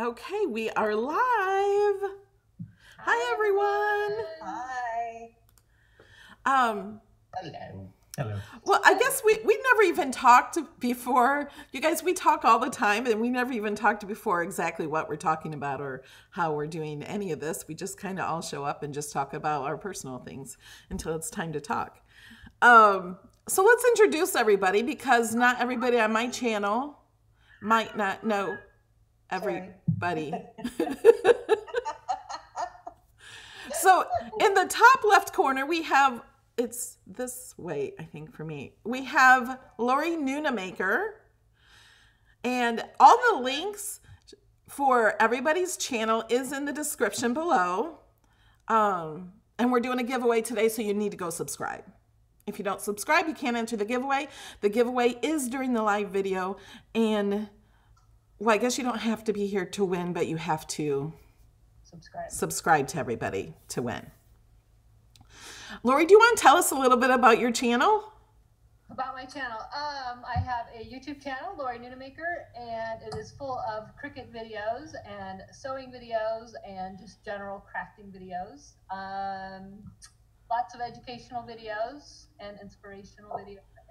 Okay, we are live. Hi, everyone. Hi. Hello. Well, I guess we never even talked before. You guys, we talk all the time, and we never even talked before exactly what we're talking about or how we're doing any of this. We just kind of all show up and just talk about our personal things until it's time to talk. So let's introduce everybody, because not everybody on my channel might not know everybody. So in the top left corner, we have, it's this way, I think, for me. We have Lorrie Noonamaker, and all the links for everybody's channel is in the description below. And we're doing a giveaway today, so you need to go subscribe. If you don't subscribe, you can't enter the giveaway. The giveaway is during the live video, and well, I guess you don't have to be here to win, but you have to subscribe to everybody to win. Lorrie, do you want to tell us a little bit about your channel? About my channel, I have a YouTube channel, Lorrie Noonamaker, and it is full of Cricut videos and sewing videos and just general crafting videos. Lots of educational videos and inspirational videos, I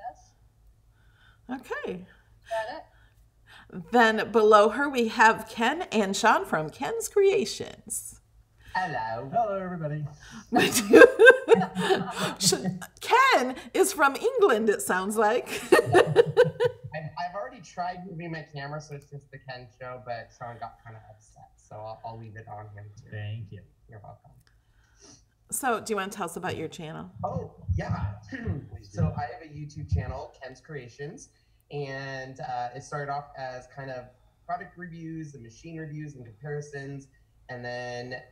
guess. Okay. Is that it? Then below her, we have Ken and Sean from Ken's Creations. Hello. Hello, everybody. Ken is from England, it sounds like. I've already tried moving my camera, so it's just the Ken show, but Sean got kind of upset, so I'll leave it on him too. Thank you. You're welcome. So do you want to tell us about your channel? Oh, yeah. So I have a YouTube channel, Ken's Creations, and it started off as kind of product reviews and machine reviews and comparisons. And then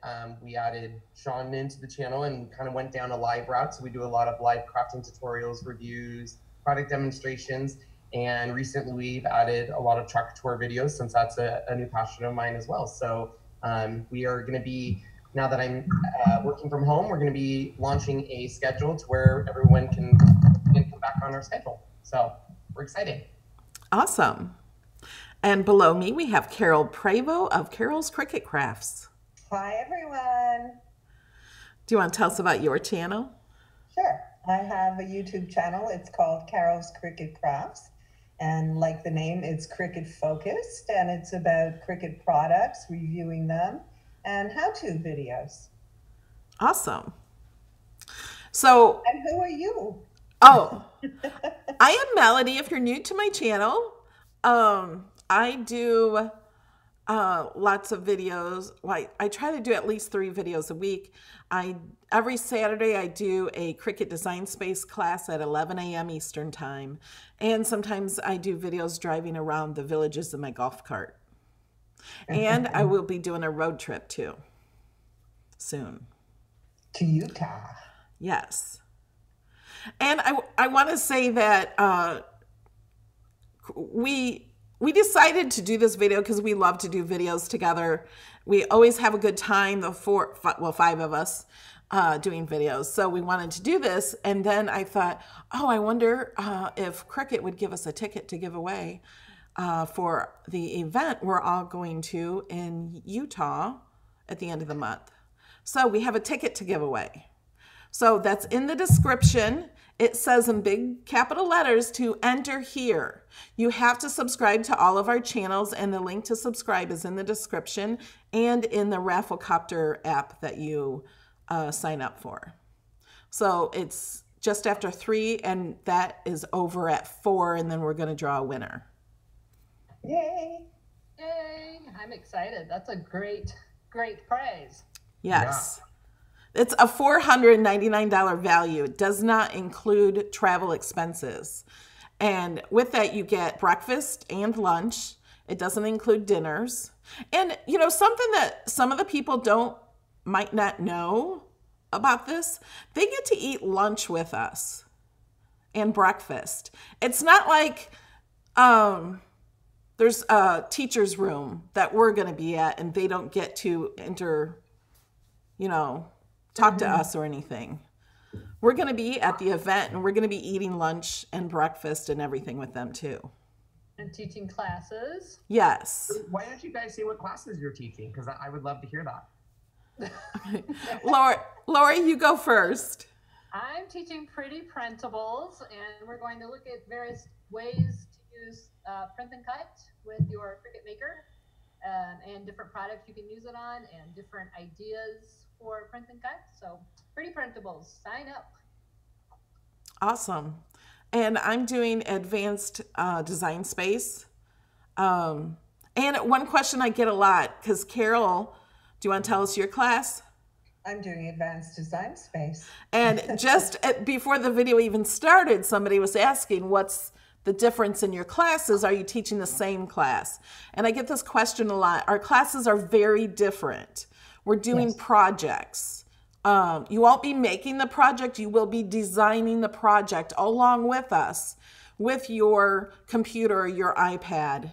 we added Sean into the channel and kind of went down a live route. So we do a lot of live crafting tutorials, reviews, product demonstrations. And recently we've added a lot of truck tour videos, since that's a new passion of mine as well. So we are going to be, now that I'm working from home, we're going to be launching a schedule to where everyone can come back on our schedule. So we're excited. Awesome. And below me, we have Carole Prevost of Carole's Cricut Crafts. Hi, everyone. Do you want to tell us about your channel? Sure. I have a YouTube channel. It's called Carole's Cricut Crafts. And like the name, it's Cricut focused, and it's about Cricut products, reviewing them, and how-to videos. Awesome. So, And who are you? oh, I am Melody. If you're new to my channel, I do lots of videos. Well, I try to do at least 3 videos a week. Every Saturday I do a Cricut Design Space class at 11 a.m. Eastern Time. And sometimes I do videos driving around the villages in my golf cart. And I will be doing a road trip too soon. To Utah. Yes. And I want to say that we decided to do this video because we love to do videos together. We always have a good time, the 5 of us doing videos. So we wanted to do this. And then I thought, oh, I wonder if Cricut would give us a ticket to give away for the event we're all going to in Utah at the end of the month. So we have a ticket to give away. So that's in the description. It says in big capital letters to enter here. You have to subscribe to all of our channels, and the link to subscribe is in the description and in the Rafflecopter app that you sign up for. So it's just after 3, and that is over at 4, and then we're going to draw a winner. Yay. Yay! I'm excited. That's a great prize. Yes. Yeah. It's a $499 value. It does not include travel expenses. And with that, you get breakfast and lunch. It doesn't include dinners. And, you know, something that some of the people might not know about this, they get to eat lunch with us and breakfast. It's not like there's a teacher's room that we're going to be at and they don't get to talk to us or anything. We're going to be at the event, and we're going to be eating lunch and breakfast and everything with them too. been teaching classes. Yes. Why don't you guys say what classes you're teaching? Because I would love to hear that. Lorrie, you go first. I'm teaching pretty printables, and we're going to look at various ways to use print and cut with your Cricut Maker, and different products you can use it on, and different ideas for print and cut. So pretty printables, sign up. Awesome. And I'm doing advanced design space. And one question I get a lot, because Carole, do you want to tell us your class? I'm doing advanced design space. And just before the video even started, somebody was asking, what's the difference in your classes? Are you teaching the same class? And I get this question a lot. Our classes are very different. We're doing projects. You won't be making the project. You will be designing the project along with us, with your computer or your iPad.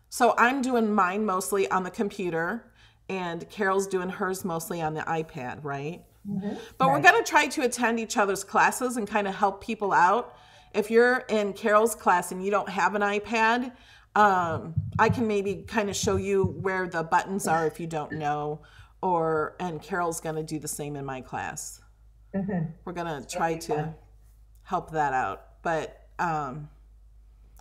So I'm doing mine mostly on the computer, and Carole's doing hers mostly on the iPad, right? Mm-hmm. But we're going to try to attend each other's classes and kind of help people out. If you're in Carole's class and you don't have an iPad, I can maybe kind of show you where the buttons are if you don't know, and Carole's going to do the same in my class. Mm-hmm. We're going to try to help that out. But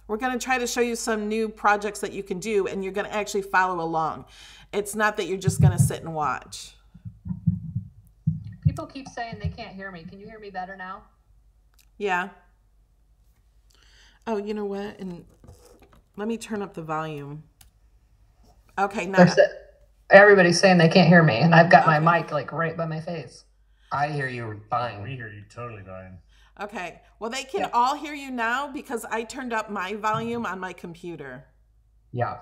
we're going to try to show you some new projects that you can do, and you're going to actually follow along. It's not that you're just going to sit and watch. People keep saying they can't hear me. Can you hear me better now? Yeah. Oh, you know what? And let me turn up the volume. Okay, now. Everybody's saying they can't hear me, and I've got my mic like right by my face. I hear you fine. We hear you totally fine. Okay. Well, they can all hear you now because I turned up my volume on my computer. Yeah.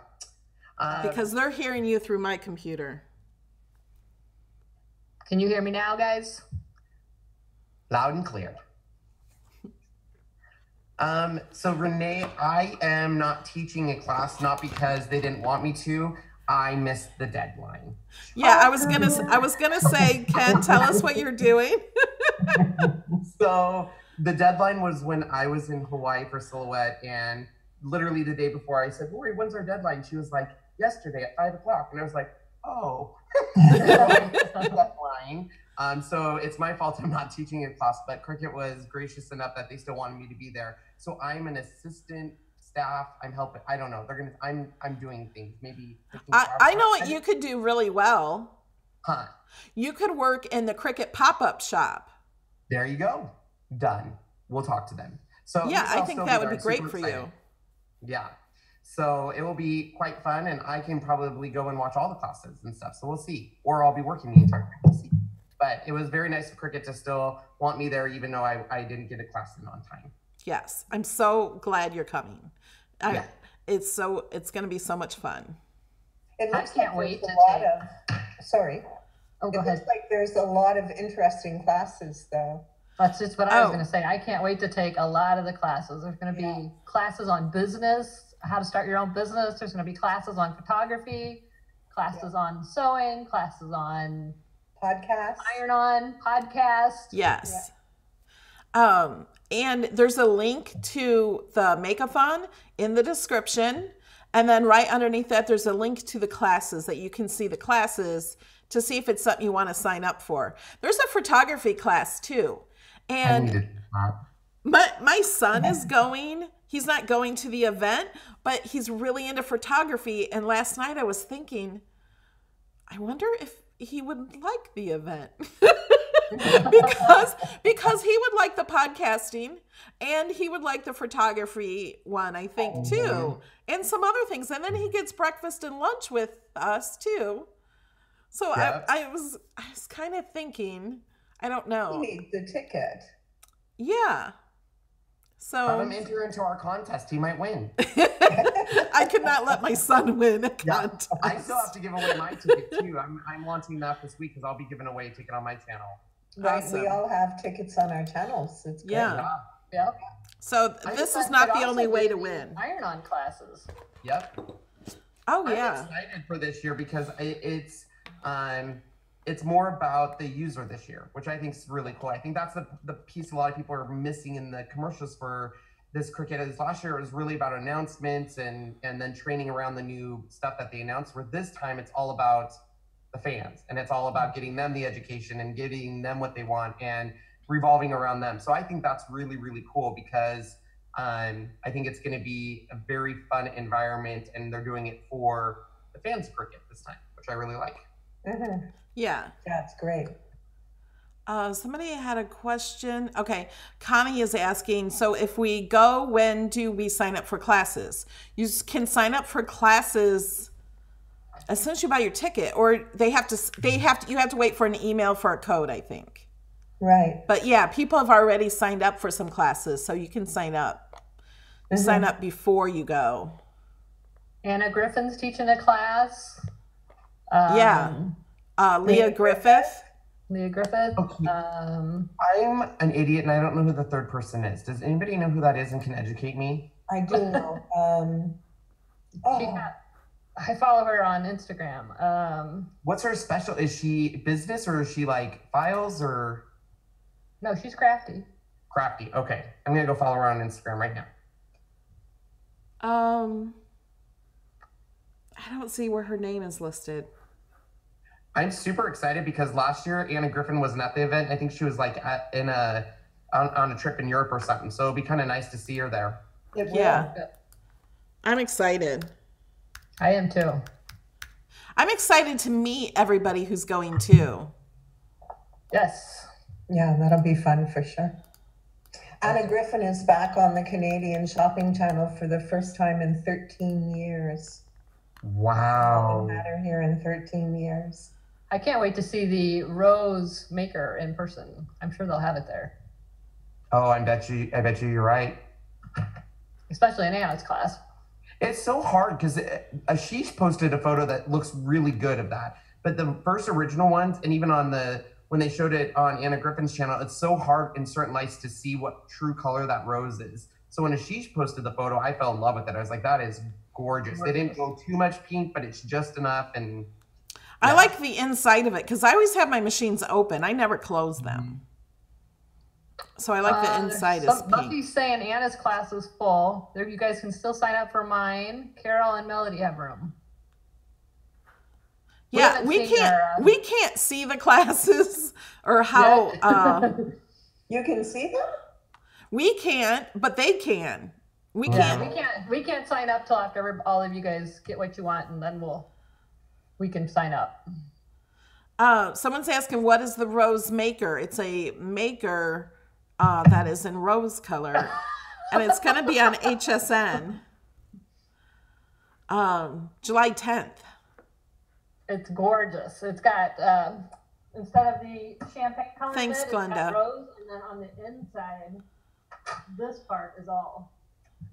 Because they're hearing you through my computer. Can you hear me now, guys? Loud and clear. So Renee, I am not teaching a class, not because they didn't want me to. I missed the deadline. Yeah, I was gonna say, Ken, tell us what you're doing. So the deadline was when I was in Hawaii for Silhouette, and literally the day before I said, Lorrie, when's our deadline? She was like, yesterday at 5 o'clock. And I was like, oh, deadline. So it's my fault I'm not teaching a class, but Cricut was gracious enough that they still wanted me to be there. So I'm an assistant staff. I'm helping. I don't know. I'm doing things. Maybe. I know what you could do really well. Huh? You could work in the Cricut pop-up shop. There you go. Done. We'll talk to them. So yeah, I think that would be great for you. Yeah. So it will be quite fun, and I can probably go and watch all the classes and stuff. So we'll see. Or I'll be working the entire time. We'll see. But it was very nice of Cricut to still want me there, even though I didn't get a class in on time. Yes, I'm so glad you're coming. Yeah. It's going to be so much fun. It looks I can't like wait there's to a lot of. Sorry. Oh, go It ahead. looks like there's a lot of interesting classes, though. That's just what I was going to say. I can't wait to take a lot of the classes. There's going to be classes on business, how to start your own business. There's going to be classes on photography, classes on sewing, classes on Podcasts. iron-on, podcast. Yes. Yeah. And there's a link to the Make-a-thon in the description. And then right underneath that, there's a link to the classes that you can see the classes to see if it's something you want to sign up for. There's a photography class too. And my son is going. He's not going to the event, but he's really into photography. And last night I was thinking, I wonder if he would like the event. because he would like the podcasting and he would like the photography one, I think, too, and some other things. And then he gets breakfast and lunch with us too. So I was kind of thinking, I don't know. You need the ticket. Yeah. So have him enter into our contest. He might win. I could not let my son win a contest. I still have to give away my ticket too. I'm launching that this week because I'll be giving away a ticket on my channel. Right, Awesome. we all have tickets on our channels. It's great. Yep. So this is not the only way to win. Iron-on classes. Yep. Oh yeah. I'm excited for this year because it's more about the user this year, which I think is really cool. I think that's the piece a lot of people are missing in the commercials for this Cricut is last year, it was really about announcements and then training around the new stuff that they announced. Where this time it's all about the fans, and it's all about getting them the education and getting them what they want and revolving around them. So I think that's really, really cool because I think it's going to be a very fun environment, and they're doing it for the fans of Cricut this time, which I really like. Mm-hmm. Yeah. That's great. Somebody had a question. Okay. Connie is asking, so if we go, when do we sign up for classes? You can sign up for classes as soon as you buy your ticket, or you have to wait for an email for a code, I think. Right. But yeah, people have already signed up for some classes, so you can sign up. You sign up before you go. Anna Griffin's teaching a class. Leah Griffith. Leah Griffith. Okay. I'm an idiot and I don't know who the third person is. Does anybody know who that is and can educate me? I do know. I follow her on Instagram. What's her special? Is she business or is she like files or? No, she's crafty. Crafty. Okay. I'm going to go follow her on Instagram right now. I don't see where her name is listed. I'm super excited because last year Anna Griffin wasn't at the event. I think she was like on a trip in Europe or something. So it'd be kind of nice to see her there. Yeah. I'm excited. I am too. I'm excited to meet everybody who's going too. Yes. Yeah, that'll be fun for sure. Anna Griffin is back on the Canadian Shopping Channel for the first time in 13 years. Wow. I've had her here in 13 years. I can't wait to see the Rose Maker in person. I'm sure they'll have it there. Oh, I bet you you're right. Especially in Anna's class. It's so hard because Ashish posted a photo that looks really good of that. But the first original ones, and even on when they showed it on Anna Griffin's channel, it's so hard in certain lights to see what true color that rose is. So when Ashish posted the photo, I fell in love with it. I was like, that is gorgeous. They didn't go too much pink, but it's just enough. And I like the inside of it because I always have my machines open. I never close them. So I like the inside is pink. Buffy's saying Anna's class is full. You guys can still sign up for mine. Carole and Melody have room. Yeah, we can't see the classes or how you can see them? We can't, but they can. We can't sign up till after all of you guys get what you want, and then we can sign up. Someone's asking, what is the Rose Maker? It's a maker that is in rose color, and it's going to be on HSN July 10th. It's gorgeous. It's got instead of the champagne color, Thanks, it's Glenda. got rose, and then on the inside, this part is all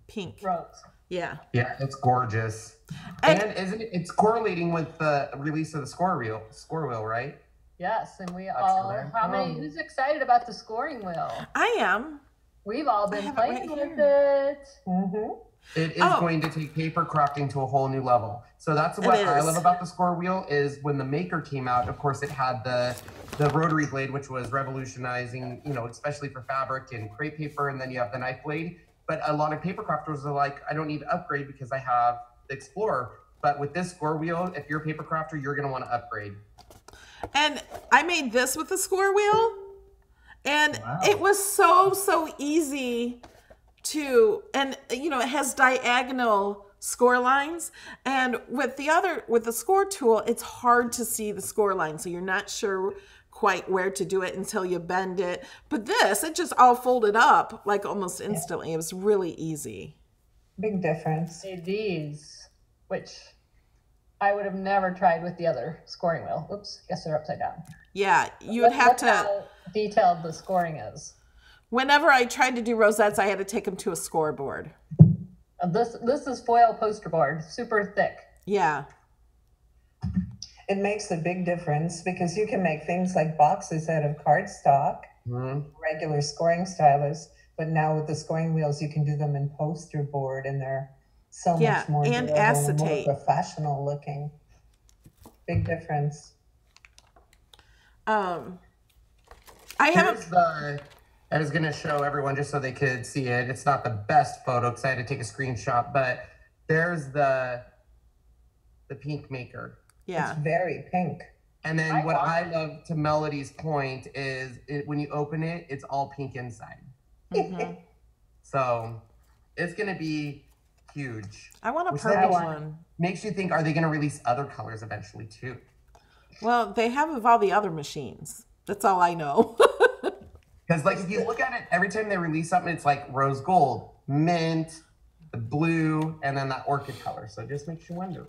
pink rose. Yeah. Yeah, it's gorgeous. And isn't it's correlating with the release of the score wheel, right? Yes, and who's excited about the scoring wheel? I am. We've all been playing with it. Mm-hmm. It is going to take paper crafting to a whole new level. So that's what I love about the score wheel is when the Maker came out, of course, it had the rotary blade, which was revolutionizing, especially for fabric and crepe paper. And then you have the knife blade. But a lot of paper crafters are like, I don't need to upgrade because I have the Explorer. But with this score wheel, if you're a paper crafter, you're going to want to upgrade. And I made this with the score wheel. And it was so easy to, and it has diagonal score lines. And with the score tool, it's hard to see the score line. So you're not sure quite where to do it until you bend it. But this, it just all folded up like almost instantly. It was really easy. Big difference. These, which I would have never tried with the other scoring wheel. Oops, guess they're upside down. Yeah, you would have to. How detailed the scoring is. Whenever I tried to do rosettes, I had to take them to a scoreboard. This is foil poster board, super thick. Yeah. It makes a big difference because you can make things like boxes out of cardstock, regular scoring stylus, but now with the scoring wheels, you can do them in poster board, and they're so much more and durable acetate. And more professional looking. Big difference. I have I was gonna show everyone just so they could see it. It's not the best photo because I had to take a screenshot, but there's the pink maker. Yeah. It's very pink. And then what I love, to Melody's point, is when you open it, it's all pink inside. Mm-hmm. So it's gonna be huge. I want a purple one. Makes you think, are they gonna release other colors eventually too? Well, they have with all the other machines. That's all I know. Because like if you look at it, every time they release something, it's like rose gold, mint, the blue, and then that orchid color. So it just makes you wonder.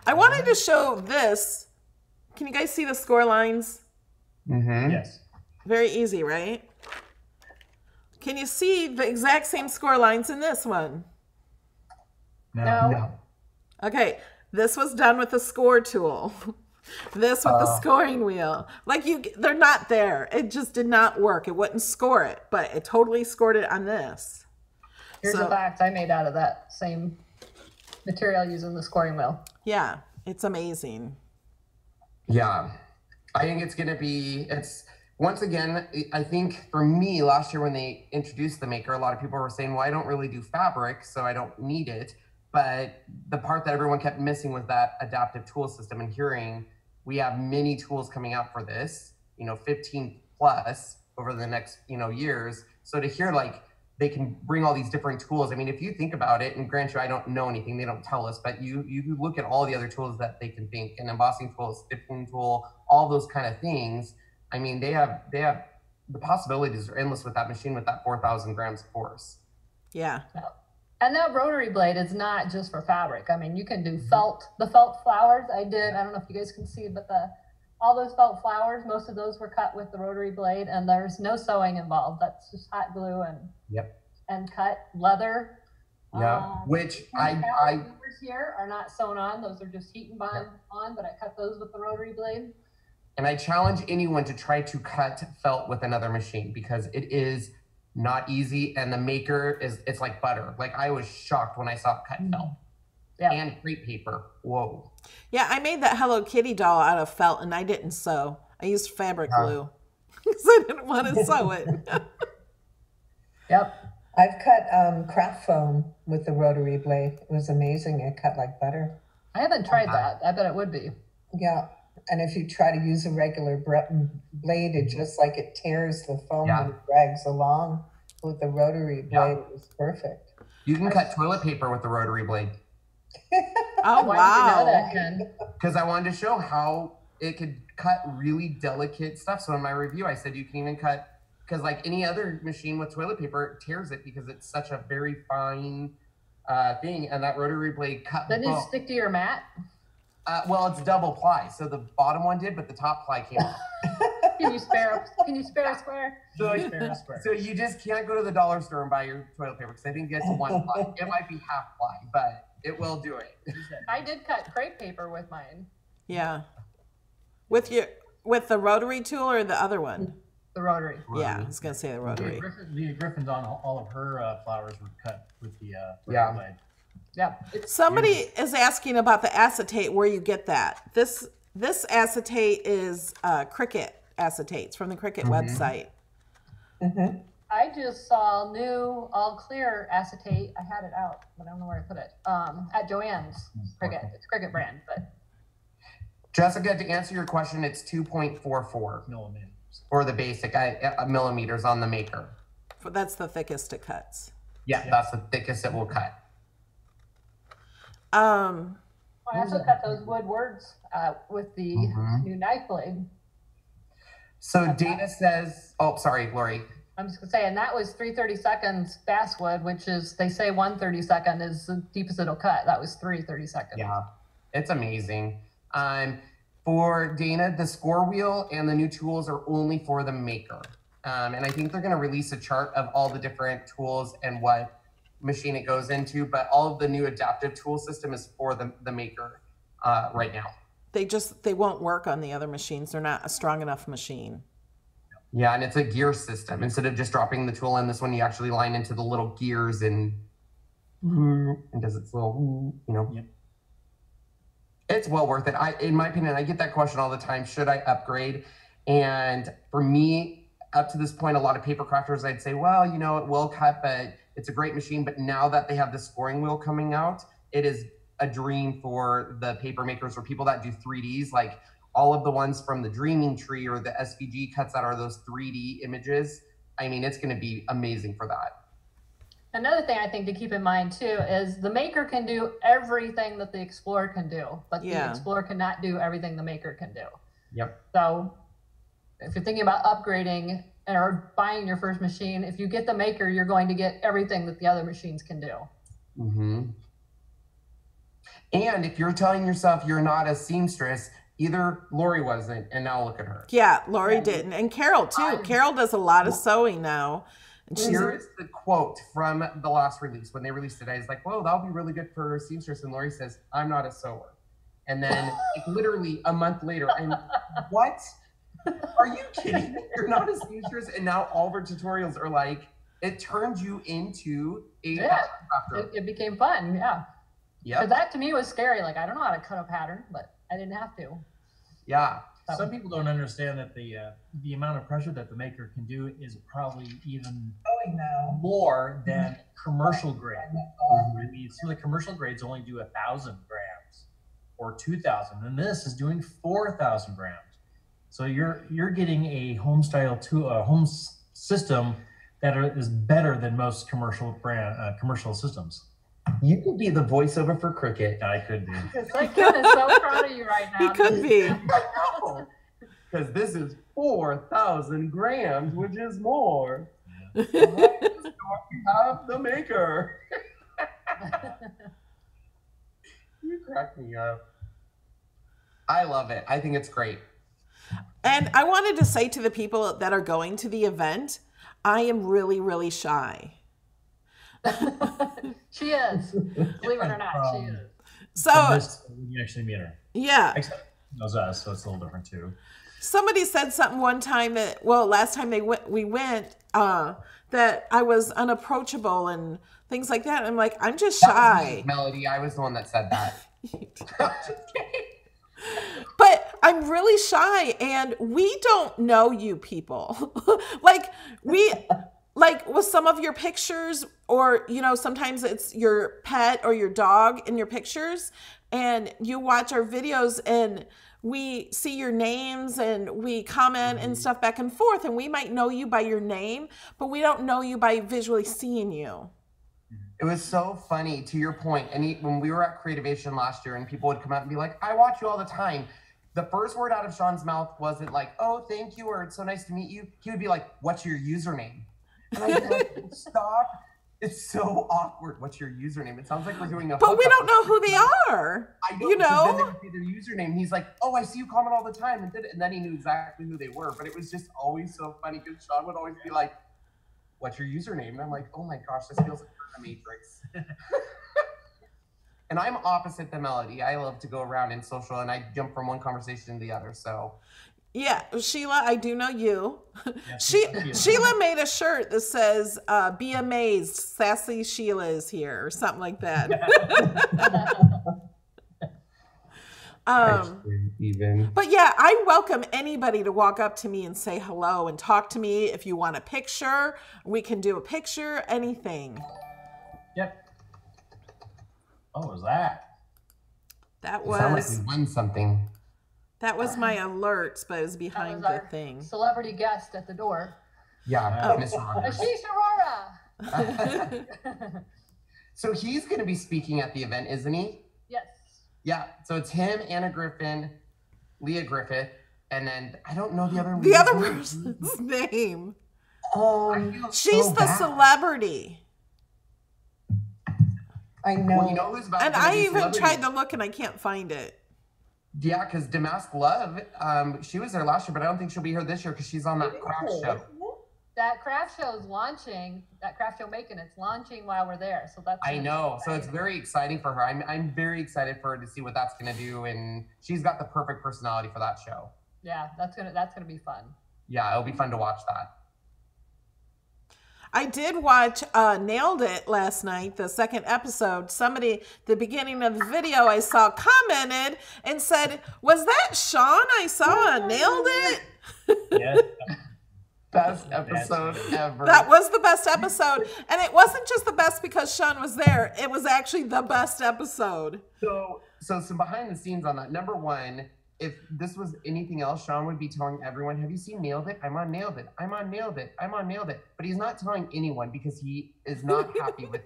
I wanted to show this. Can you guys see the score lines? Mm-hmm. Yes. Very easy, right? Can you see the exact same score lines in this one? No. Okay, this was done with the score tool. This with the scoring wheel. Like they're not there. It just did not work. It wouldn't score it, but it totally scored it on this. Here's a fact I made out of that same material using the scoring wheel. Yeah, it's amazing. Yeah, I think it's gonna be, once again, I think for me, last year when they introduced the maker, a lot of people were saying, well, I don't really do fabric, so I don't need it. But the part that everyone kept missing was that adaptive tool system, and hearing we have many tools coming out for this, 15 plus over the next, years. So to hear like they can bring all these different tools. I mean, if you think about it, and grant you, I don't know anything, they don't tell us, but you look at all the other tools that they can think, an embossing tool, a stitching tool, all those kind of things. I mean, they have the possibilities are endless with that machine with that 4,000 grams of force. Yeah. And that rotary blade is not just for fabric. I mean, you can do felt, the felt flowers I did. I don't know if you guys can see, but all those felt flowers, most of those were cut with the rotary blade, and there's no sewing involved. That's just hot glue and cut leather. Yeah, which I here are not sewn on. Those are just heat and bond on, but I cut those with the rotary blade. And I challenge anyone to try to cut felt with another machine, because it is not easy, and the maker it's like butter. Like I was shocked when I saw it cut felt. Yeah. And crepe paper. Whoa. Yeah, I made that Hello Kitty doll out of felt, and I didn't sew. I used fabric glue because I didn't want to sew it. Yep. I've cut craft foam with the rotary blade. It was amazing. It cut like butter. I haven't tried that. I bet it would be. Yeah. And if you try to use a regular blade, it just like it tears the foam and drags along. With the rotary blade, it was perfect. You can cut toilet paper with the rotary blade. Oh, Why wow. did you know that, Ken? Because I wanted to show how it could cut really delicate stuff. So in my review, I said you can even cut, because like any other machine with toilet paper, it tears it because it's such a very fine thing. And that rotary blade cut. Didn't it stick to your mat? Well, it's double ply. So the bottom one did, but the top ply came off. Can you spare a square? So you just can't go to the dollar store and buy your toilet paper, because I think it's one ply. It might be half ply, but it will do it. I did cut crepe paper with mine. Yeah. With the rotary tool or the other one? The rotary. Yeah, I was gonna say the rotary. The griffins on all of her flowers were cut with the rotary blade. Yeah. Somebody is asking about the acetate, where you get that. This acetate is Cricut acetates from the Cricut website. I just saw new all clear acetate. I had it out, but I don't know where I put it. At Joann's Cricut. It's Cricut brand, but. Jessica, to answer your question, it's 2.44 millimeters for the basic millimeters on the maker. That's the thickest it cuts. Yeah, that's the thickest it will cut. I also cut those wood words with the new knife blade. So Dana says, oh, sorry, Lorrie. I'm just gonna say, and that was 3/32 basswood, which is, they say 1/32 is the deepest it'll cut. That was 3/32. Yeah, it's amazing. For Dana, the score wheel and the new tools are only for the maker. And I think they're gonna release a chart of all the different tools and what machine it goes into, but all of the new adaptive tool system is for the maker right now. They won't work on the other machines. They're not a strong enough machine. Yeah, and it's a gear system. Instead of just dropping the tool in, this one you actually line into the little gears and does its little, Yep. It's well worth it. In my opinion, I get that question all the time. Should I upgrade? And for me, up to this point, a lot of paper crafters, I'd say, well, you know, it will cut, but it's a great machine. But now that they have the scoring wheel coming out, it is a dream for the paper makers or people that do 3Ds, like all of the ones from the Dreaming Tree or the SVG cuts that are those 3D images. I mean, it's going to be amazing for that. Another thing I think to keep in mind too is the maker can do everything that the Explorer can do, but the Explorer cannot do everything the maker can do. Yep. So if you're thinking about upgrading or buying your first machine, if you get the maker, you're going to get everything that the other machines can do. Mm-hmm. And if you're telling yourself you're not a seamstress, either Lorrie wasn't, and now look at her. Yeah, Lorrie didn't. And Carole too. Carole does a lot of sewing now. Here is the quote from the last release. When they released it, I was like, whoa, that'll be really good for a seamstress. And Lorrie says, I'm not a sewer. And then like, literally a month later, I'm what? Are you kidding me? You're not a seamstress? And now all of our tutorials are like, it turned you into a crafter. It became fun, yeah. Yeah. That to me was scary. Like, I don't know how to cut a pattern, but I didn't have to. Yeah. Some people don't understand that the amount of pressure that the maker can do is probably even more than commercial grade. I mean, some of the commercial grades only do 1,000 grams or 2,000, and this is doing 4,000 grams. So you're getting a home system that is better than most commercial systems. You could be the voiceover for Cricut. I could be. Like, Ken is so proud of you right now. He could be. I know. Because this is 4,000 grams, which is more. Yeah. Right, we have the maker. You crack me up. I love it. I think it's great. And I wanted to say to the people that are going to the event, I am really, really shy. She is. Believe it or not, she is. So you actually meet her. Yeah. Except knows us, so it's a little different too. Somebody said something one time that, well, last time we went, that I was unapproachable and things like that. I'm like, I'm just shy. Melody, I was the one that said that. But I'm really shy, and we don't know you people. like with some of your pictures, or, you know, sometimes it's your pet or your dog in your pictures, and you watch our videos and we see your names and we comment and stuff back and forth, and we might know you by your name, but we don't know you by visually seeing you. It was so funny, to your point. And when we were at Creativation last year and people would come out and be like, I watch you all the time. The first word out of Sean's mouth wasn't like, oh, thank you, or it's so nice to meet you. He would be like, what's your username? And I'd be like, stop. It's so awkward. What's your username? It sounds like we're doing a But we don't know who they are. I know, you know? Then they would say their username. He's like, oh, I see you comment all the time. And then he knew exactly who they were. But it was just always so funny because Sean would always be like, what's your username? And I'm like, oh my gosh, this feels like a Matrix. And I'm opposite the Melody. I love to go around in social and I jump from one conversation to the other. So yeah, Sheila, I do know you. Yeah, Sheila made a shirt that says, be amazed, sassy Sheila is here, or something like that. But yeah, I welcome anybody to walk up to me and say hello and talk to me. If you want a picture, we can do a picture, anything. Yep. What was that? That sounded was like we won something. That was my alerts, but it was behind the thing. Celebrity guest at the door. Yeah, Miss Rogers. Ashish Aurora. So he's going to be speaking at the event, isn't he? Yes. Yeah. So it's him, Anna Griffin, Leah Griffith, and then I don't know the other person's name. She's the celebrity. I know. Well, you know who's about and to I be even celebrity? tried to look and I can't find it. Yeah, because Damask Love, she was there last year, but I don't think she'll be here this year because she's on that craft show. That craft show is launching. That craft show it's launching while we're there. So that's. I know. So it's very exciting for her. I'm very excited for her to see what that's gonna do, and she's got the perfect personality for that show. Yeah, that's gonna be fun. Yeah, it'll be fun to watch that. I did watch Nailed It last night, the second episode. Somebody, the beginning of the video I saw commented and said, was that Sean I saw on Nailed It? Yeah. best episode ever. That was the best episode. And it wasn't just the best because Sean was there. It was actually the best episode. So some behind the scenes on that. Number one, if this was anything else, Sean would be telling everyone, have you seen Nailed It? I'm on Nailed It. I'm on Nailed It. I'm on Nailed It. But he's not telling anyone because he is not happy with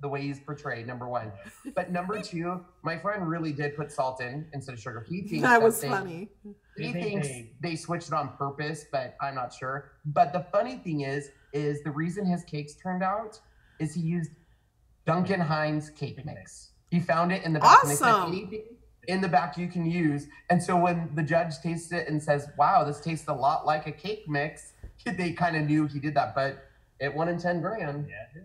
the way he's portrayed, number one. But number two, my friend really did put salt in instead of sugar. He thinks that was funny. He thinks they switched it on purpose, but I'm not sure. But the funny thing is the reason his cakes turned out is he used Duncan Hines cake mix. He found it in the back. Awesome. And they said, in the back you can use. And so when the judge tastes it and says, wow, this tastes a lot like a cake mix, they kind of knew he did that, but it won him 10 grand. Yeah, it did.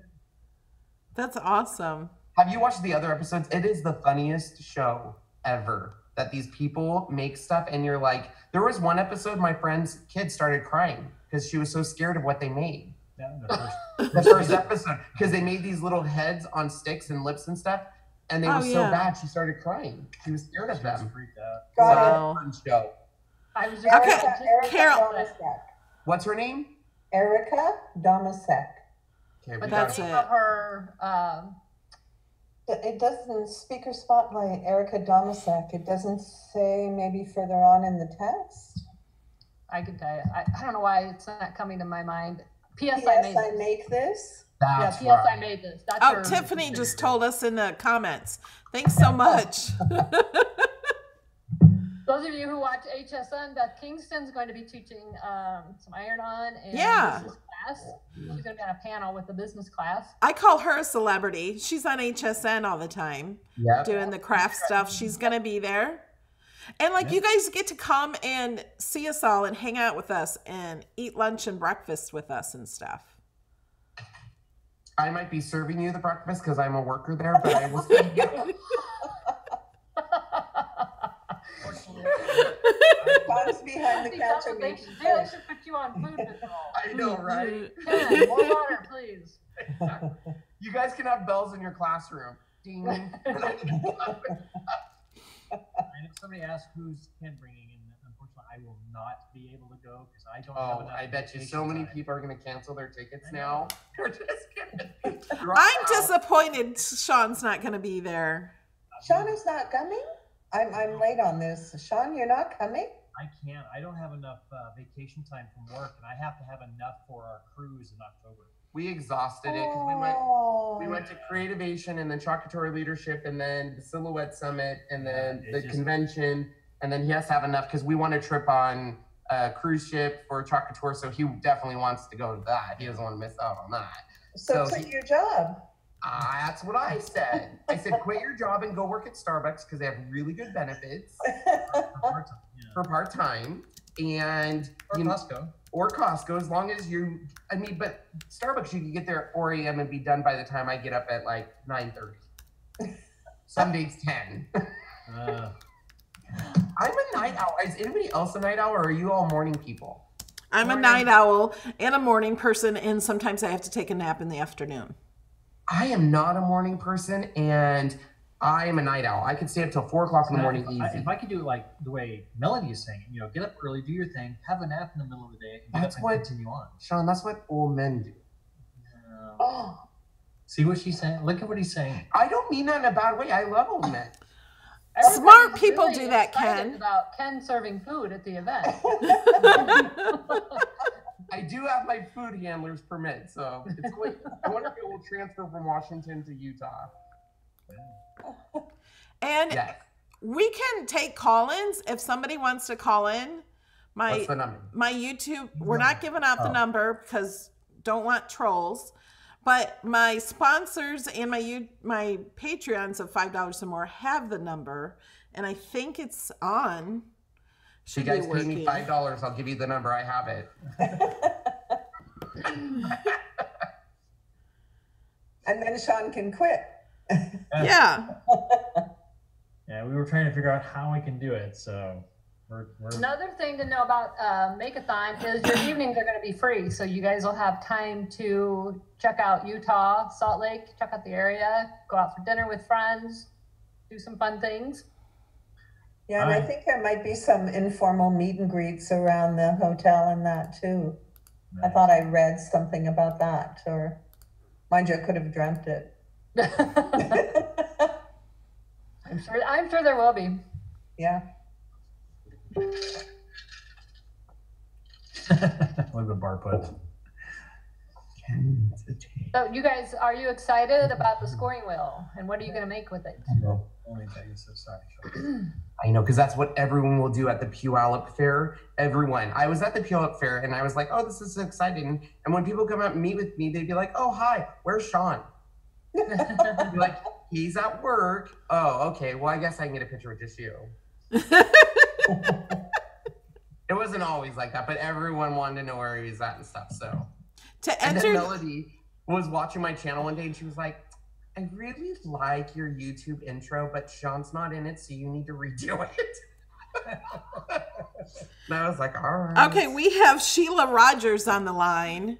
That's awesome. Have you watched the other episodes? It is the funniest show ever, that these people make stuff and you're like, there was one episode my friend's kid started crying because she was so scared of what they made. Yeah, The first episode, because they made these little heads on sticks and lips and stuff. And they were so bad, she started crying. She was scared of them. Freaked out. Wow. Fun show. I was just Erica Carole. Domasek. What's her name? Erica Domasek. Okay, but That's the name it. of her It doesn't, speaker spotlight, Erica Domasek. It doesn't say maybe further on in the text. I can tell you. I don't know why it's not coming to my mind. P.S. Yes, I made this. make this. That's Yeah, P.S. right. I made this. That's Oh, her. Tiffany just told us in the comments. Thanks so much. Those of you who watch HSN, Beth Kingston's going to be teaching some iron-on and Yeah. business class. She's going to be on a panel with the business class. I call her a celebrity. She's on HSN all the time Yep. doing the craft stuff. She's going to be there. And like you guys get to come and see us all and hang out with us and eat lunch and breakfast with us and stuff. I might be serving you the breakfast because I'm a worker there, but I will see you. Tom's behind the See, counter that's what they making should do. They fish. should put you on food patrol. I know, right? Ken, more water, please. You guys can have bells in your classroom. Ding. And if somebody asks who's Ken bringing in, unfortunately, I will not be able to go because I don't have Oh, enough I bet you so vacation many time. people are going to cancel their tickets I know. now. They're just kidding. I'm disappointed Sean's not going to be there. Sean is not coming? I'm late on this. Sean, you're not coming? I can't. I don't have enough vacation time from work, and I have to have enough for our cruise in October. We exhausted it because we went to Creativation and then Chocatory Leadership and then the Silhouette Summit and then the convention. And then he has to have enough because we want a trip on a cruise ship for Chocatory. So he definitely wants to go to that. He doesn't want to miss out on that. So So quit your job. That's what I said. I said, quit your job and go work at Starbucks because they have really good benefits for part-time. And Or you know, Costco. or Costco, as long as you, I mean, but Starbucks, you can get there at 4 a.m. and be done by the time I get up at like 9:30. Some days 10. I'm a night owl. Is anybody else a night owl, or are you all morning people? I'm a night owl and a morning person, and sometimes I have to take a nap in the afternoon. I am not a morning person, and I am a night owl. I could stay up till 4 o'clock in the morning easy. If I could do it like the way Melanie is saying, you know, get up early, do your thing, have a nap in the middle of the day, and That's get up what- and continue on. Sean, that's what old men do. Oh, See what she's saying? Look at what he's saying. I don't mean that in a bad way. I love old men. Smart Everybody's people really do that, excited Ken. About Ken serving food at the event. I do have my food handler's permit, so it's quick. I wonder if it will transfer from Washington to Utah. And Yes. we can take call-ins if somebody wants to call in. What's the number? My YouTube, we're not giving out the number because don't want trolls. But my sponsors and my Patreons of $5 or more have the number, and I think it's on. If you Should guys be pay me working. $5, I'll give you the number. I have it. and then Sean can quit. Yeah. Yeah, we were trying to figure out how we can do it, so we're Another thing to know about Make-a-thon is your evenings are going to be free, so you guys will have time to check out Utah, Salt Lake, check out the area, go out for dinner with friends, do some fun things. Yeah, and I think there might be some informal meet and greets around the hotel and that too. I thought I read something about that, or mind you, I could have dreamt it. I'm sure there will be. Yeah. Look at bar put. So you guys, are you excited about the scoring wheel? And what are you going to make with it? No. Only thing is so sorry. I know, because that's what everyone will do at the Puyallup Fair. Everyone. I was at the Puyallup Fair and I was like, oh, this is exciting. And when people come out and meet with me, they'd be like, oh, hi, where's Sean? I'd be like, he's at work. Oh, okay. Well, I guess I can get a picture with just you. It wasn't always like that, but everyone wanted to know where he was at and stuff. So, and then Melody was watching my channel one day and she was like, I really like your YouTube intro, but Sean's not in it, so you need to redo it. And I was like, all right. Okay, we have Sheila Rogers on the line.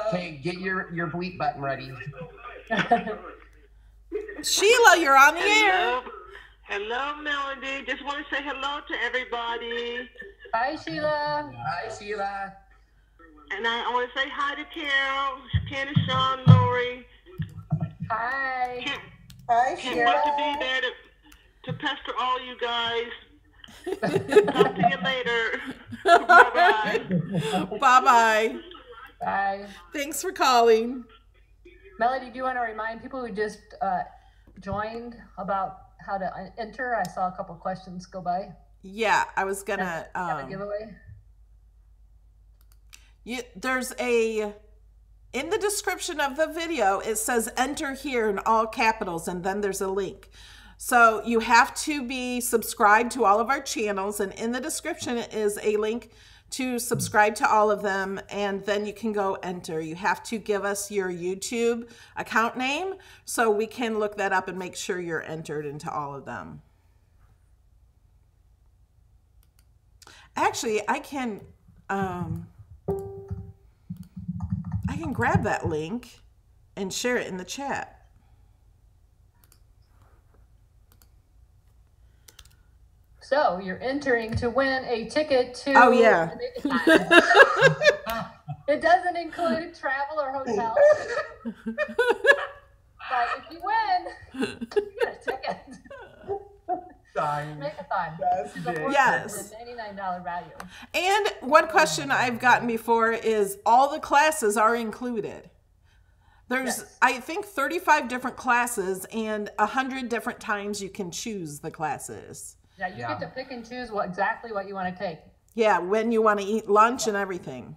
Okay, get your bleep button ready. Sheila, you're on the air. Hello, Melody. Just want to say hello to everybody. Hi, Sheila. Hi, Sheila. And I want to say hi to Carole, Kenny, Sean, Lorrie. Hi. Hi, Can't Sheila. wait to be there to pester all you guys. Talk to you later. Bye-bye. Bye-bye. Bye. Thanks for calling. Melody, do you want to remind people who just joined about how to enter? I saw a couple questions go by. Yeah, I was gonna a giveaway. There's in the description of the video, it says enter here in all capitals, and then there's a link. So you have to be subscribed to all of our channels, and in the description is a link to subscribe to all of them, and then you can go enter. You have to give us your YouTube account name so we can look that up and make sure you're entered into all of them. Actually, I can grab that link and share it in the chat. So you're entering to win a ticket to. Oh yeah. It doesn't include travel or hotel. But if you win, you get a ticket. Make-a-thon. Yes. $99 value. And one question I've gotten before is all the classes are included. There's, yes. I think 35 different classes and 100 different times you can choose the classes. Yeah, you get to pick and choose exactly what you want to take. Yeah, when you want to eat lunch and everything.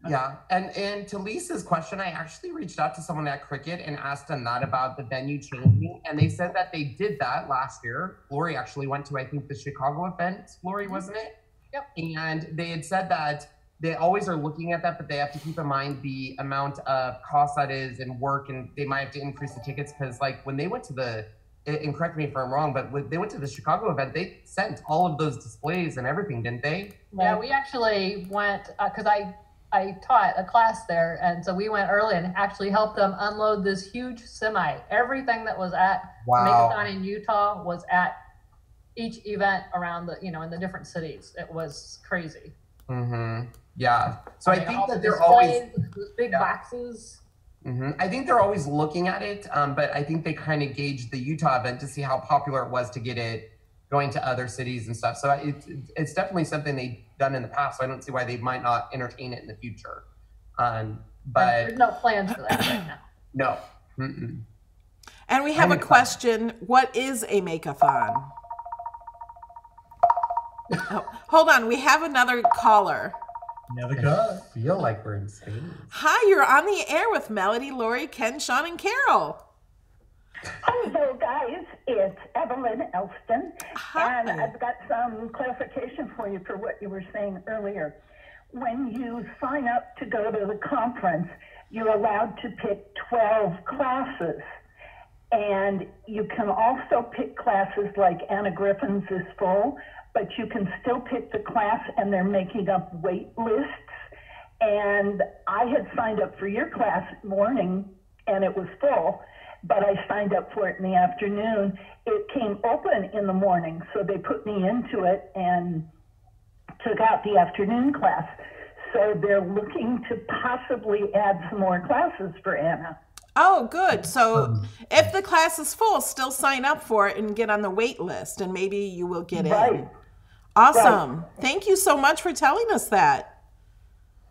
Yeah, and to Lisa's question, I actually reached out to someone at Cricket and asked them that about the venue changing, and they said that they did that last year. Lorrie actually went to, I think, the Chicago event, Lorrie, wasn't it? Yep. And they had said that they always are looking at that, but they have to keep in mind the amount of cost that is and work, and they might have to increase the tickets because, like, when they went to the, and correct me if I'm wrong, but when they went to the Chicago event, they sent all of those displays and everything, didn't they? Yeah, we actually went, because I taught a class there, and so we went early and actually helped them unload this huge semi. Everything that was at Make-a-thon in Utah was at each event around the, in the different cities. It was crazy. Mm-hmm. Yeah. So I think that they're always big boxes. Mm-hmm. I think they're always looking at it, but I think they kind of gauged the Utah event to see how popular it was to get it going to other cities and stuff. So it's definitely something they've done in the past. So I don't see why they might not entertain it in the future. But there's no plans for that right now. No. Mm-mm. And we have a question. What is a make-a-thon? Oh, hold on. We have another caller. Another caller. I feel like we're in space. Hi, you're on the air with Melody, Lorrie, Ken, Sean, and Carole. Hello, guys. It's Evelyn Elston. Hi. And I've got some clarification for you for what you were saying earlier. When you sign up to go to the conference, you're allowed to pick 12 classes. And you can also pick classes like Anna Griffin's is full, but you can still pick the class and they're making up wait lists. And I had signed up for your class morning and it was full, but I signed up for it in the afternoon. It came open in the morning, so they put me into it and took out the afternoon class. So they're looking to possibly add some more classes for Anna. Oh, good. So if the class is full, still sign up for it and get on the wait list, and maybe you will get in. Awesome. Thank you so much for telling us that.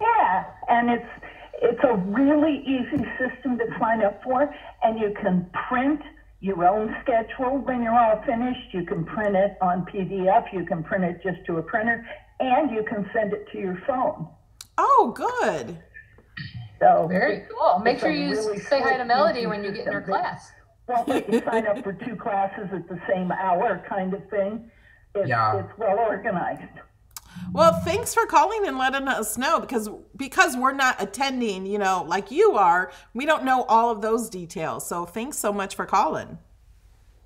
Yeah, and it's a really easy system to sign up for, and you can print your own schedule when you're all finished. You can print it on PDF, you can print it just to a printer, and you can send it to your phone. Oh, good. So very cool. Make sure you really say hi to Melody when you get in her class. Won't let you sign up for 2 classes at the same hour kind of thing. It's well organized. Well, thanks for calling and letting us know, because we're not attending, you know, like you are, we don't know all of those details. So thanks so much for calling.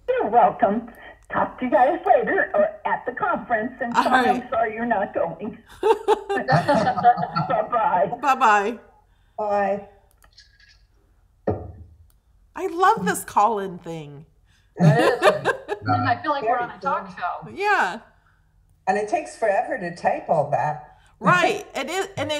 You're welcome. Talk to you guys later or at the conference, and I'm sorry you're not going. Bye-bye. Bye-bye. Bye. I love this call-in thing. I feel like we're on a talk show. Yeah. And it takes forever to type all that. Right. It is, and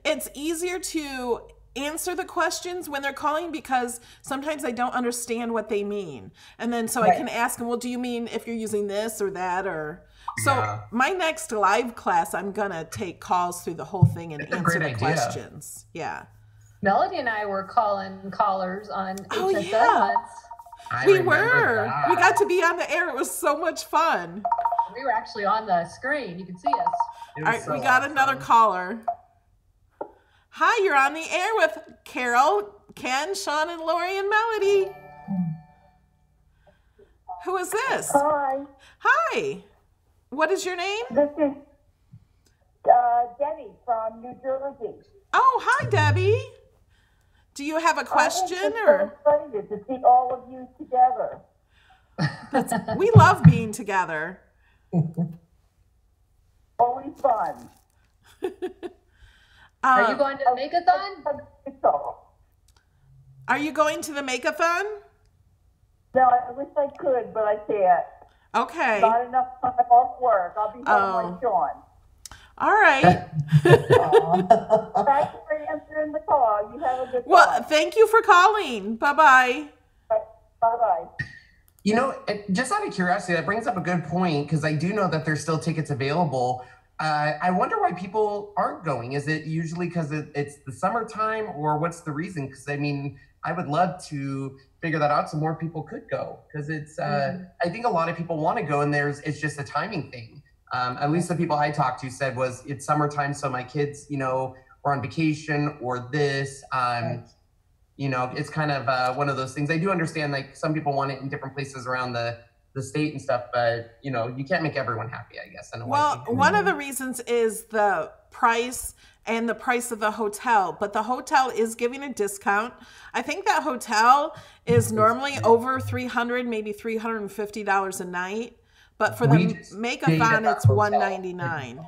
it's easier to answer the questions when they're calling, because sometimes I don't understand what they mean. And then so I can ask them, well, do you mean if you're using this or that? Or so my next live class, I'm going to take calls through the whole thing and answer the questions. Yeah. Melody and I were calling callers on HSN once. We got to be on the air. It was so much fun. We were actually on the screen. You can see us. All right, we got another caller. Hi, you're on the air with Carole, Ken, Sean, and Lorrie, and Melody. Who is this? Hi. Hi. What is your name? This is Debbie from New Jersey. Oh, hi, Debbie. Do you have a question? Or so excited to see all of you together. We love being together. Always fun. Are you going to the Make-a-thon? Are you going to the Make-a-thon? No, I wish I could, but I can't. Okay. Not enough time off work. I'll be home like Sean. All right. Thanks for answering the call. You have a good Well, thank you for calling. Bye-bye. Bye-bye. You know, just out of curiosity, that brings up a good point, because I do know that there's still tickets available. I wonder why people aren't going. Is it usually because it's the summertime, or what's the reason? Because, I mean, I would love to figure that out so more people could go, because it's, I think a lot of people want to go, and it's just a timing thing. At least the people I talked to said it's summertime, so my kids, you know, are on vacation or this. You know, it's kind of one of those things. I do understand, like, some people want it in different places around the state and stuff, but, you know, you can't make everyone happy, I guess, in a way. Well, one of the reasons is the price and the price of the hotel, but the hotel is giving a discount. I think that hotel is normally over $300, maybe $350 a night. But for the Make-a-thon, it's $199.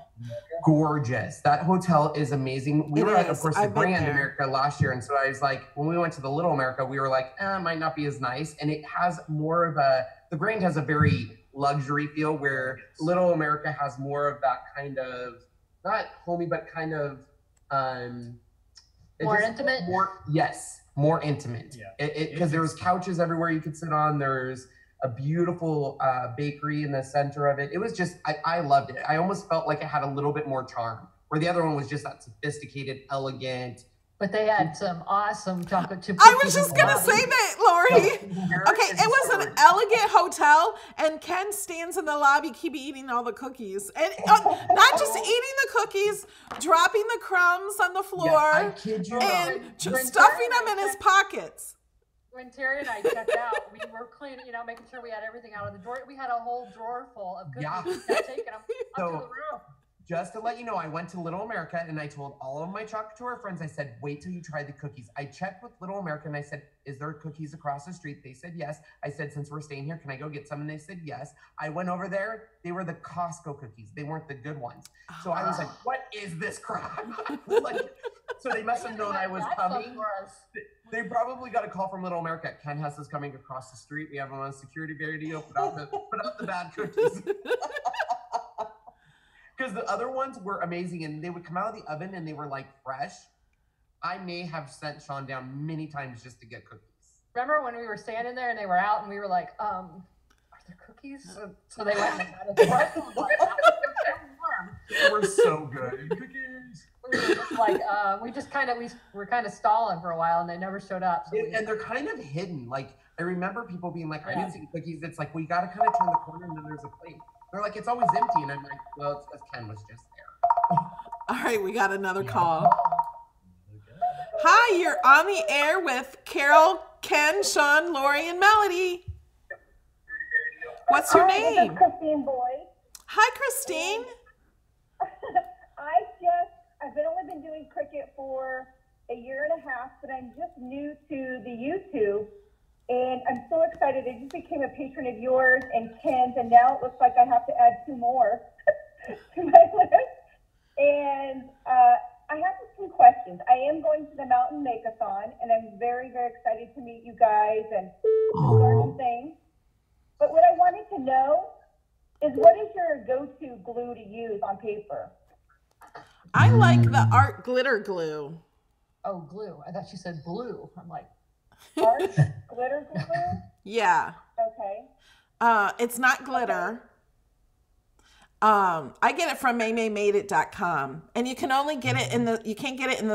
Gorgeous. That hotel is amazing. We were at, of course, the Grand America last year. And so I was like, when we went to the Little America, we were like, it might not be as nice. And it has more of the Grand has a very luxury feel, where Little America has more of that kind of, not homey, but kind of, more intimate? More intimate. Yeah. Because there was couches everywhere you could sit on. There's a beautiful bakery in the center of it. It was just, I loved it. I almost felt like it had a little bit more charm, where the other one was just that sophisticated, elegant. But they had some awesome chocolate chip cookies. I was just going to say that, Lorrie. Okay, it was an elegant hotel, and Ken stands in the lobby, keep eating all the cookies. And not just eating the cookies, dropping the crumbs on the floor, and stuffing them in his pockets. When Terry and I checked out, we were cleaning, you know, making sure we had everything out of the drawer. We had a whole drawer full of cookies. Yeah. We kept taking them up to the room. Just to let you know, I went to Little America and I told all of my chocolatier friends, I said, wait till you try the cookies. I checked with Little America and I said, is there cookies across the street? They said yes. I said, since we're staying here, can I go get some? And they said yes. I went over there. They were the Costco cookies. They weren't the good ones. So I was like, what is this crap? So they must have known I was coming. They probably got a call from Little America. Ken has us coming across the street. We have him on security video. Put out the bad cookies. because the other ones were amazing and they would come out of the oven and they were like fresh. I may have sent Sean down many times just to get cookies. Remember when we were standing there and they were out and we were like, are there cookies? So they went and got us fresh. They were so good. Cookies. We were just like, we were kind of stalling for a while and they never showed up. So and they're kind of hidden. Like, I remember people being like, I didn't see cookies. It's like, we got to kind of turn the corner and then there's a plate. They're like, it's always empty. And I'm like, well, it's because Ken was just there. All right, we got another call. Hi, you're on the air with Carole, Ken, Sean, Lorrie, and Melody. What's your name? This is Christine Boyd. Hi, Christine. I've only been doing Cricut for a year and a half, but I'm just new to the YouTube, and I'm so excited. I just became a patron of yours and Ken's, and now it looks like I have to add 2 more to my list. And I have some questions. I am going to the Mountain Make-a-thon, and I'm very, very excited to meet you guys and learn some things. But what I wanted to know is, what is your go-to glue to use on paper? I like the art glitter glue. Oh, glue. I thought you said blue. I'm like, Art glitter glue? Yeah. Okay. It's not glitter. I get it from maymaymadeit.com, and you can only get it you can't get it in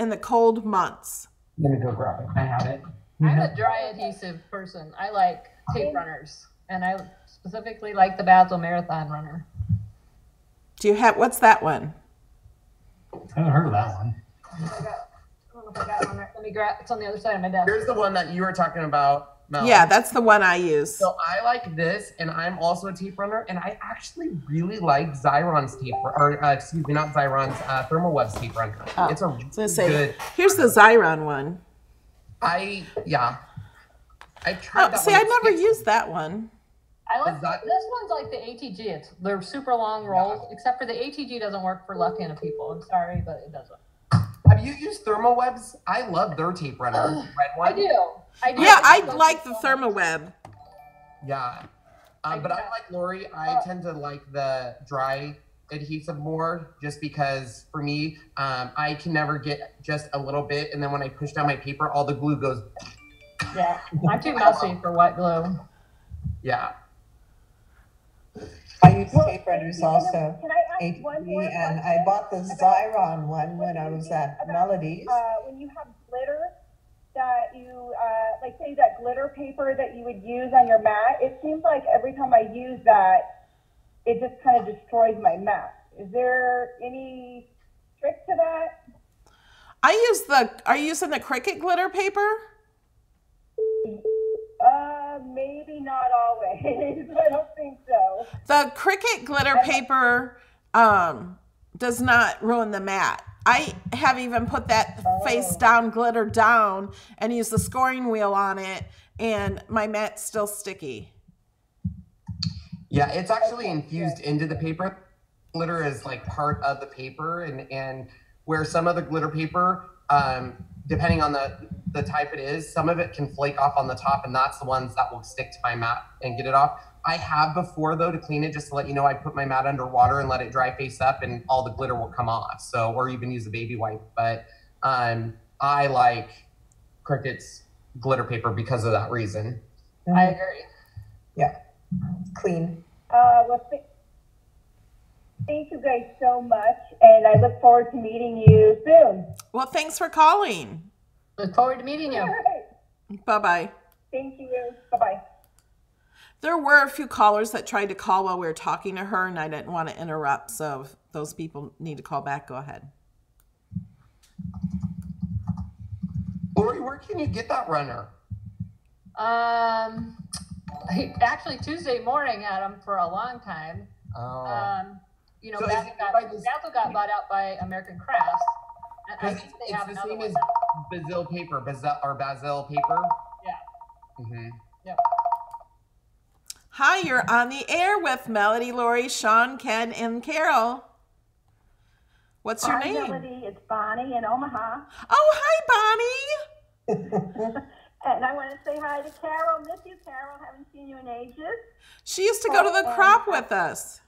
the cold months. Let me go grab it. I have it. I'm a dry adhesive person. I like tape runners, and I specifically like the Basel Marathon runner. Do you have, what's that one? I haven't heard of that one. I don't know if I got one. Let me grab. It's on the other side of my desk. Here's the one that you were talking about, Mel. Yeah, that's the one I use. So I like this, and I'm also a tape runner, and I actually really like Xyron's tape, excuse me, not Xyron's, Thermalweb's tape runner. Oh, It's a really good. Here's the Xyron one. I tried that See, one. I never used that one. I like this one's like the ATG. They're super long rolls, except for the ATG doesn't work for left-handed people. I'm sorry, but it doesn't. Have you used Thermalwebs? I love their tape runner. Red one. I do. Yeah, I like the Thermaweb. Yeah. But I like Lorrie. I tend to like the dry adhesive more, just because for me, I can never get just a little bit, and then when I push down my paper, all the glue goes. Yeah, I'm too messy for wet glue. Yeah. I use tape runners also. Can I ask one more question? And I bought the Xyron one when I was at Melody's. When you have glitter that you, like say that glitter paper that you would use on your mat, it seems like every time I use that, it just kind of destroys my mat. Is there any trick to that? Are you using the Cricut glitter paper? Maybe not always. I don't think so. The Cricut glitter paper does not ruin the mat. I have even put that face down glitter down and used the scoring wheel on it, and my mat's still sticky. Yeah, it's actually infused into the paper. Glitter is like part of the paper, and where some of the glitter paper, depending on the type it is, some of it can flake off on the top, and that's the ones that will stick to my mat and get it off. I have before, though, to clean it, just to let you know, I put my mat under water and let it dry face up, and all the glitter will come off. So, or even use a baby wipe. But I like Cricut's glitter paper because of that reason. I agree. Yeah, clean. Well, thank you guys so much, and I look forward to meeting you soon. Well, thanks for calling. Look forward to meeting you. All right. Bye-bye. Thank you. Bye-bye. There were a few callers that tried to call while we were talking to her, and I didn't want to interrupt. So if those people need to call back, go ahead. Lorrie, where can you get that runner? Actually, Tuesday morning had them for a long time. You know, So Basil got bought out by American Crafts. And I think they it's have the another same one as now. Basil paper, Basil paper. Yeah. Mm-hmm. Yep. Hi, you're on the air with Melody, Lorrie, Sean, Ken, and Carole. What's your name? Hi, Melody. It's Bonnie in Omaha. Oh, hi, Bonnie. And I want to say hi to Carole. Miss you, Carole. Haven't seen you in ages. She used to go to the crop with us.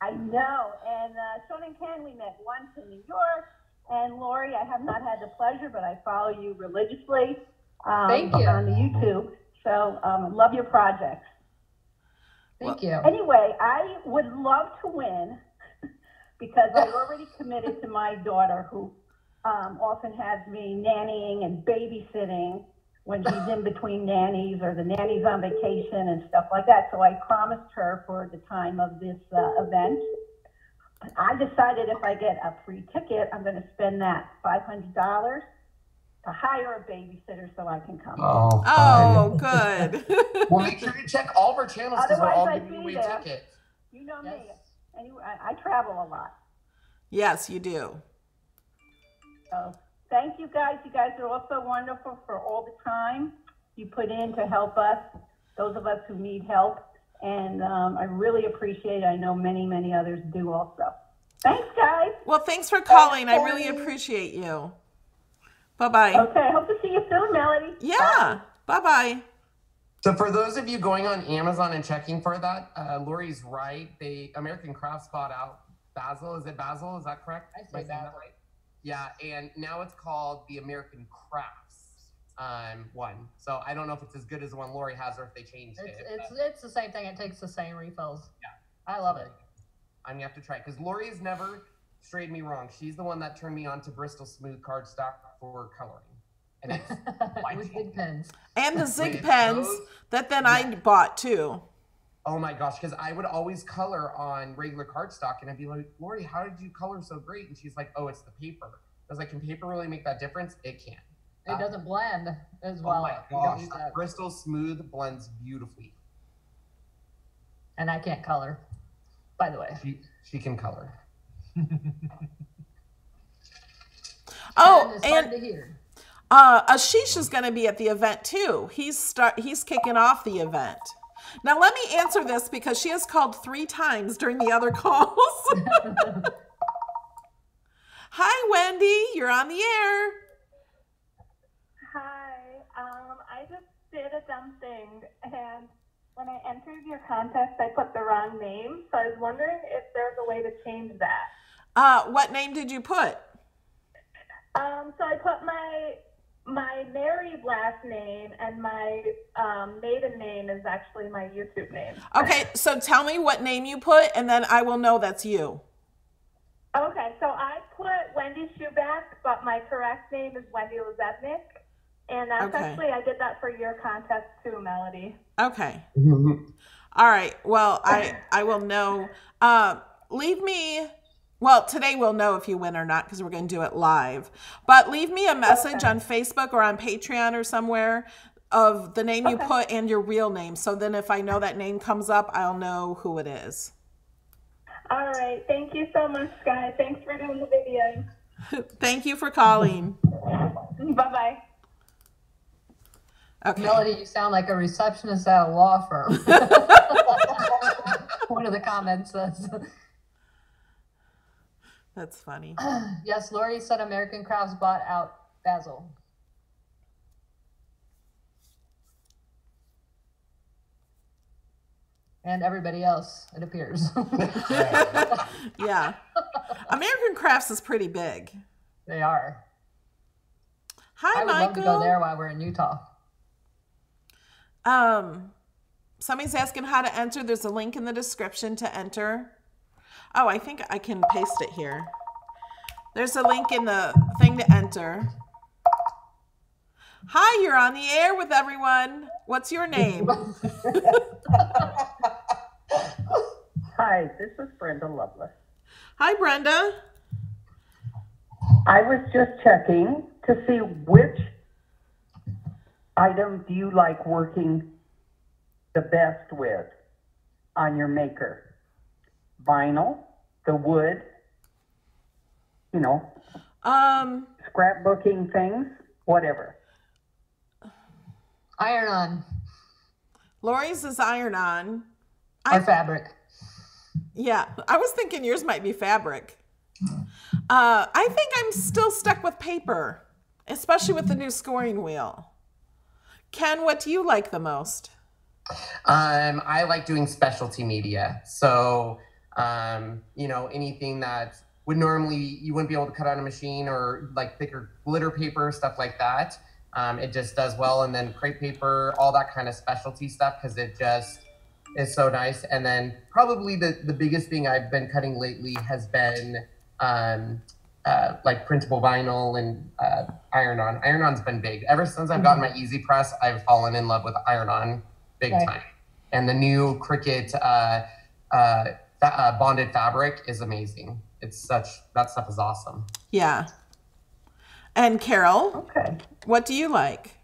I know. And Sean and Ken, we met once in New York. And Lorrie, I have not had the pleasure, but I follow you religiously Thank you. on the YouTube. So love your projects. Thank you. Anyway, I would love to win because I've already committed to my daughter who often has me nannying and babysitting when she's in between nannies or the nanny's on vacation and stuff like that. So I promised her for the time of this event. I decided if I get a free ticket, I'm going to spend that $500 to hire a babysitter so I can come. Oh, good. Well, make sure to check all of our channels because we're all giving away tickets. You know me. Anyway, I travel a lot. Yes, you do. So thank you guys. You guys are also wonderful for all the time you put in to help us, those of us who need help. And I really appreciate it. I know many, many others do also. Thanks, guys. Well, thanks for calling. I really appreciate you. Bye-bye. Okay, I hope to see you soon, Melody. Yeah. Bye-bye. So for those of you going on Amazon and checking for that, Lorrie's right. American Crafts bought out Basil. Is it Basil? Is that correct? I say Basil. Right? Yeah, and now it's called the American Crafts one. So I don't know if it's as good as the one Lorrie has or if they changed it. It's the same thing. It takes the same refills. Yeah. I love it. I'm going to have to try it because Lorrie's never strayed me wrong. She's the one that turned me on to Bristol Smooth cardstock for coloring. And it's with big pens. And the Zig pens that then I bought too. Oh my gosh, because I would always color on regular cardstock and I'd be like, Lorrie, how did you color so great? And she's like, oh, it's the paper. I was like, can paper really make that difference? It can. It doesn't blend as well. Oh my gosh, Bristol Smooth blends beautifully. And I can't color, by the way. She can color. Oh, it's hard to hear. Ashish is going to be at the event too. He's kicking off the event. Now let me answer this because she has called 3 times during the other calls. Hi, Wendy. You're on the air. Hi. I just did a dumb thing, and when I entered your contest, I put the wrong name. So I was wondering if there's a way to change that. What name did you put? So I put my married last name, and my maiden name is actually my YouTube name. Okay, so tell me what name you put, and then I will know that's you. Okay, so I put Wendy Schuback, but my correct name is Wendy Lezebnik. And that's actually, I did that for your contest too, Melody. Okay. All right. Well, I will know. Leave me, well, today we'll know if you win or not because we're going to do it live. But leave me a message on Facebook or on Patreon or somewhere of the name you put and your real name. So then if I know that name comes up, I'll know who it is. All right. Thank you so much, guys. Thanks for doing the video. Thank you for calling. Bye-bye. Okay. Melody, you sound like a receptionist at a law firm. One of the comments says. That's funny. Yes, Lorrie said American Crafts bought out Basil. And everybody else, it appears. Yeah. American Crafts is pretty big. They are. Hi, I would Michael. love to go there while we're in Utah. Somebody's asking how to enter. There's a link in the description to enter. Oh, I think I can paste it here. There's a link in the thing to enter. Hi, you're on the air with everyone. What's your name? Hi, this is Brenda Lovelace. Hi, Brenda. I was just checking to see which item do you like working the best with on your maker? Vinyl, the wood, you know, scrapbooking things, whatever. Iron on. Lori's is iron on. Or fabric. Yeah, I was thinking yours might be fabric. I think I'm still stuck with paper, especially with the new scoring wheel. Ken, what do you like the most? I like doing specialty media. So You know, anything that would normally you wouldn't be able to cut on a machine, or like thicker glitter paper, stuff like that. It just does well. And then crepe paper, all that kind of specialty stuff, because it just is so nice. And then probably the biggest thing I've been cutting lately has been like printable vinyl and iron-on. Iron-on's been big. Ever since I've gotten my Easy Press, I've fallen in love with iron-on big time. And the new Cricut bonded fabric is amazing. That stuff is awesome. Yeah. And Carole, what do you like?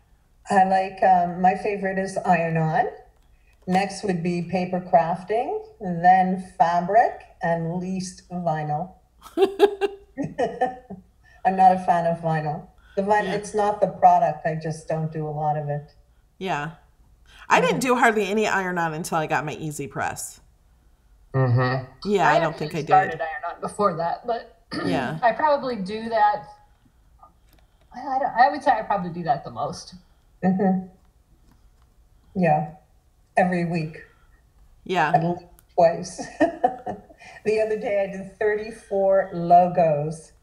I like, my favorite is iron-on. Next would be paper crafting, then fabric, and least vinyl. I'm not a fan of vinyl. It's not the product. I just don't do a lot of it. Yeah. I didn't do hardly any iron-on until I got my Easy Press. Yeah, I don't think I did. I started iron-on before that, but yeah, I probably do that. I would say I probably do that the most. Yeah, every week. Yeah. At least twice. The other day I did 34 logos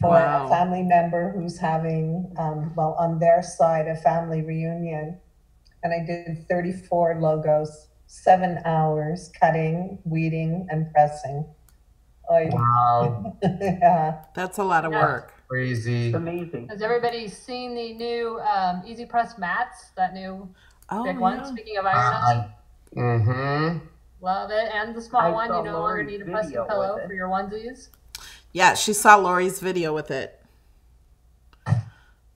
for a family member who's having, well, on their side, a family reunion. And I did 34 logos, 7 hours cutting, weeding, and pressing. Wow. Yeah. That's a lot of work. Crazy. It's amazing. Has everybody seen the new Easy Press mats? That new big one? Speaking of iron-on. Love it. And the small one, you no longer need a pressing pillow for your onesies. Yeah, she saw Lori's video with it.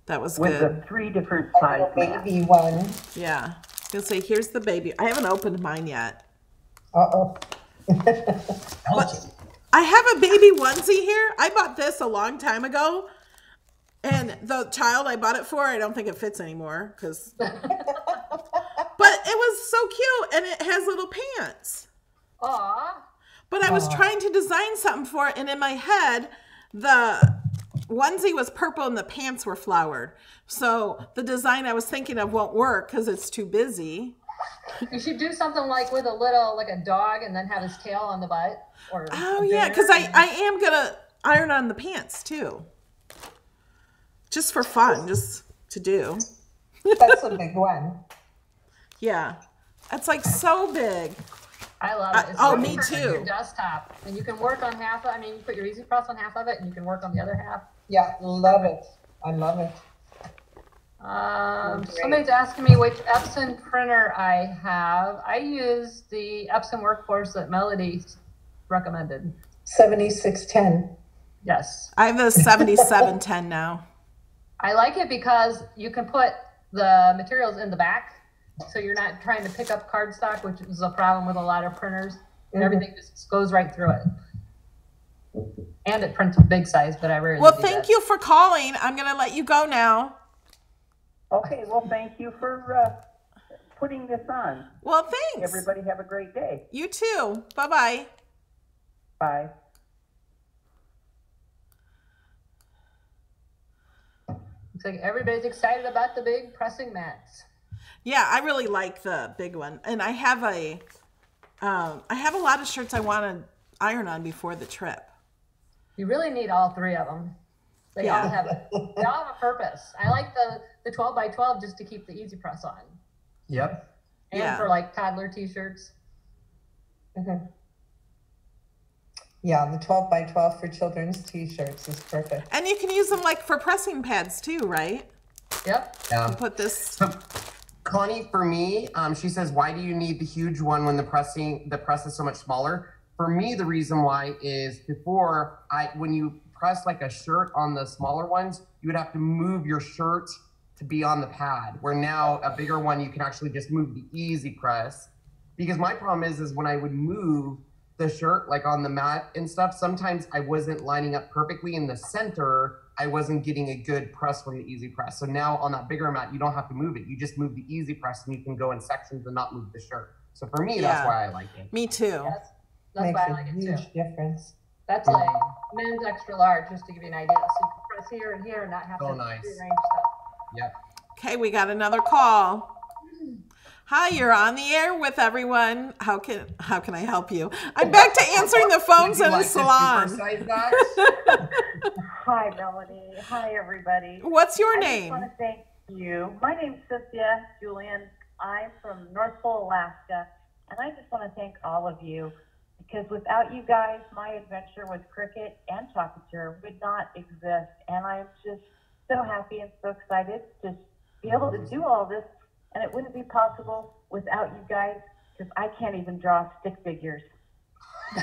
That was with good. With the 3 different size baby one. Yeah. I was going to say, here's the baby. I haven't opened mine yet. Uh-oh. But I have a baby onesie here. I bought this a long time ago. And the child I bought it for, I don't think it fits anymore. But it was so cute. And it has little pants. Aw. But I was trying to design something for it. And in my head, the onesie was purple and the pants were flowered. So the design I was thinking of won't work because it's too busy. You should do something like with a little, like a dog, and then have his tail on the butt. Or yeah, because I am going to iron on the pants too. Just for fun, just to do. That's a big one. Yeah. It's like so big. I love it. It's oh, me too. Your desktop, and you can work on half of. I mean, you put your Easy Press on half of it, and you can work on the other half. Yeah, love it. I love it. Somebody's asking me which Epson printer I have. I use the Epson Workforce that Melody recommended. 7610. Yes. I have a 7710 now. I like it because you can put the materials in the back. So you're not trying to pick up cardstock, which is a problem with a lot of printers. Everything just goes right through it. And it prints big size, but I rarely do that. Well, thank you for calling. I'm going to let you go now. Okay, well, thank you for putting this on. Well, thanks. Everybody have a great day. You too. Bye-bye. Bye. Looks like everybody's excited about the big pressing mats. Yeah, I really like the big one. And I have a lot of shirts I want to iron on before the trip. You really need all 3 of them. They all have a purpose. I like the 12 by 12 just to keep the Easy Press on. Yep. And for like toddler t-shirts. Yeah, the 12 by 12 for children's t-shirts is perfect. And you can use them like for pressing pads too, right? Yep. Yeah. Put this. Connie, for me, she says, why do you need the huge one when the press is so much smaller? For me, the reason why is before, when you press like a shirt on the smaller ones, you would have to move your shirt to be on the pad, where now a bigger one, you can actually just move the Easy Press. Because my problem is when I would move the shirt like on the mat and stuff, sometimes I wasn't lining up perfectly in the center. I wasn't getting a good press from the Easy Press. So now on that bigger mat, you don't have to move it. You just move the Easy Press and you can go in sections and not move the shirt. So for me, that's why I like it. Me too. That's why I like it too. Makes a huge difference. That's like men's extra large, just to give you an idea. So you can press here and here and not have to rearrange stuff. Yep. Okay, we got another call. Hi, you're on the air with everyone. How can I help you? I'm back to answering the phones in a salon. Hi, Melanie. Hi, everybody. What's your I name? just want to thank you. My name's Cynthia Julian. I'm from North Pole, Alaska, and I just want to thank all of you because without you guys, my adventure with Cricket and Talkature would not exist, and I'm just so happy and so excited to be able to do all this, and it wouldn't be possible without you guys because I can't even draw stick figures.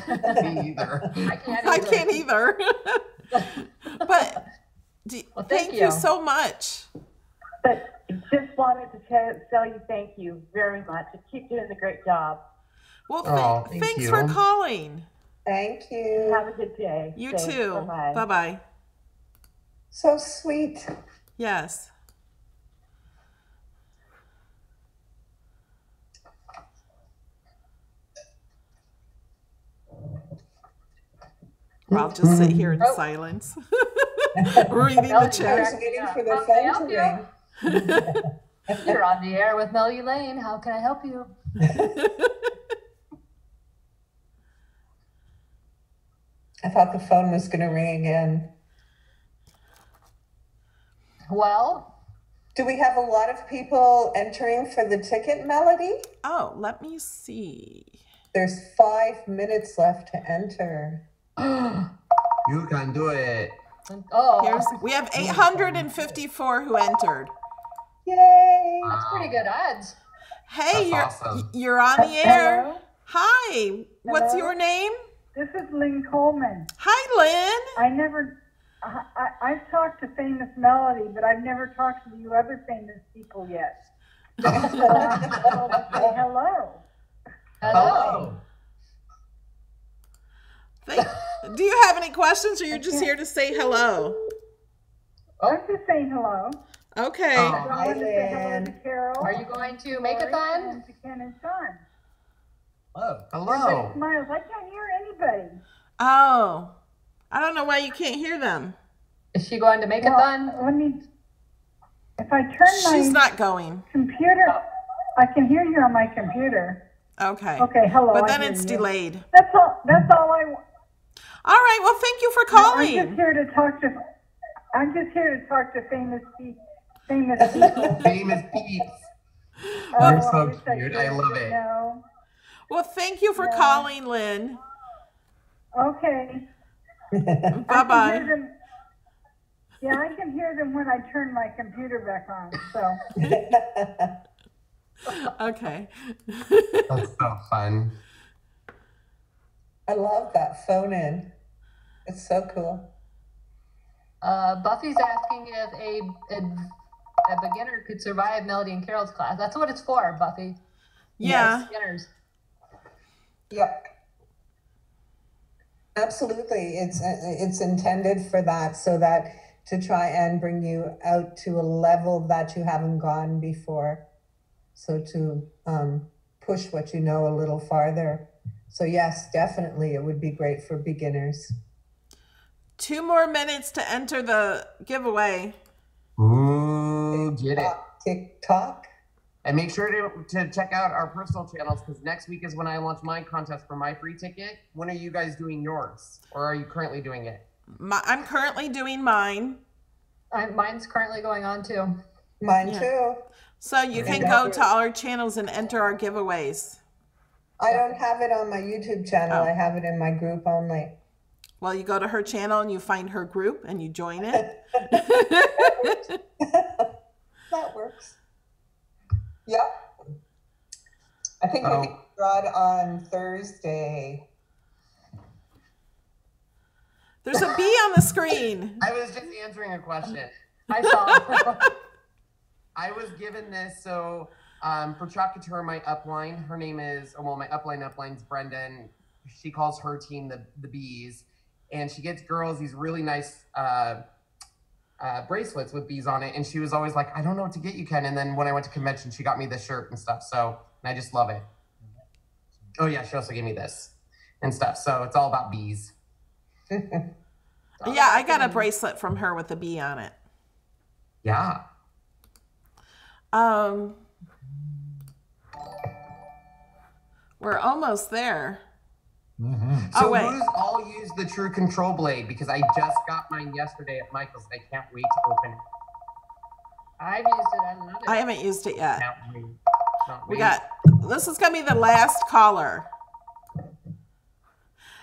Me either. I can't either. But thank you so much. But just wanted to tell you thank you very much and keep doing the great job. Well, thanks for calling. Thank you. Have a good day. You Thanks. too. Bye-bye. Bye-bye. So sweet. Yes. I'll just sit here in silence, reading the chat. I was waiting for the phone to ring. You're on the air with Melody Lane. How can I help you? I thought the phone was going to ring again. Well, do we have a lot of people entering for the ticket, Melody? Oh, let me see. There's 5 minutes left to enter. You can do it. We have 854 who entered. Yay! That's pretty good odds. Hey, That's awesome. you're on the air. Hello? Hi. What's Hello? your name? This is Lynn Coleman. Hi, Lynn. I've talked to Famous Melody, but I've never talked to you other famous people yet. So let's say hello. Hello. Do you have any questions, or you're just here to say hello? I'm just saying hello. Okay. I want to say hello to Carole. Are you going to Make-a-thon? And to Ken and Sean. Hello. Everybody smiles. I can't hear anybody. Oh, I don't know why you can't hear them. Is she going to Make-a-thon? Well, let me. If I turn She's my not going. computer, I can hear you on my computer. Okay. Okay. Hello. But I then hear it's you. delayed. That's all I want. All right. Well, thank you for calling. I'm just here to talk to famous people. Famous people. Famous peeps. Oh, You're so wish cute. I love it. No. Well, thank you for calling, Lynn. Okay. Bye-bye. Yeah, I can hear them when I turn my computer back on. So. Okay. That's so fun. I love that phone in. It's so cool. Buffy's asking if a beginner could survive Melody and Carole's class. That's what it's for, Buffy. Yeah. Yes, beginners. Yep. Absolutely. It's intended for that, so that to try and bring you out to a level that you haven't gone before. So to push what you know a little farther. So yes, definitely it would be great for beginners. 2 more minutes to enter the giveaway. Ooh, get it. TikTok. And make sure to check out our personal channels, because next week is when I launch my contest for my free ticket. When are you guys doing yours? Or are you currently doing it? I'm currently doing mine. Mine's currently going on too. Mine too. So you can go to all our channels and enter our giveaways. I don't have it on my YouTube channel. I have it in my group only. Well, you go to her channel and you find her group and you join it. That works. Yep. I think we can draw it on Thursday. There's a bee on the screen. I was just answering a question. I saw. I was given this, so for Talkature, my upline, her name is, well, my upline's Brendan. She calls her team the bees, and she gets girls these really nice bracelets with bees on it, and she was always like, I don't know what to get you, Ken. And then when I went to convention, she got me this shirt and stuff, so, and I just love it. Oh yeah, she also gave me this and stuff, so it's all about bees. Yeah, I got a bracelet from her with a bee on it. Yeah. We're almost there. Mm-hmm. Oh, So wait. who's all used the True Control Blade? Because I just got mine yesterday at Michael's and I can't wait to open it. I've used it. I love it. I haven't used it yet. Can't wait. We got, this is going to be the last caller.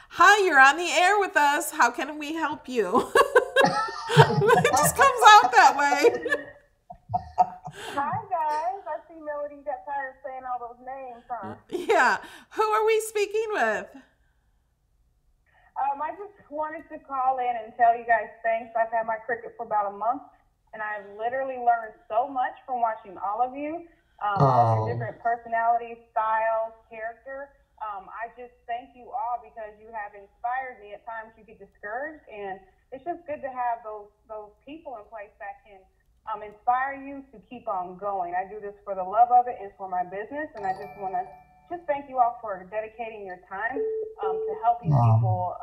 Hi, you're on the air with us. How can we help you? It just comes out that way. Hi guys, I see Melody got tired of saying all those names, huh? Yeah. Who are we speaking with? I just wanted to call in and tell you guys thanks. I've had my Cricut for about a month, and I've literally learned so much from watching all of you. All your different personalities, styles, character. I just thank you all because you have inspired me. At times you get discouraged, and it's just good to have those people in place that can inspire you to keep on going. I do this for the love of it and for my business, and I just want to thank you all for dedicating your time to helping people,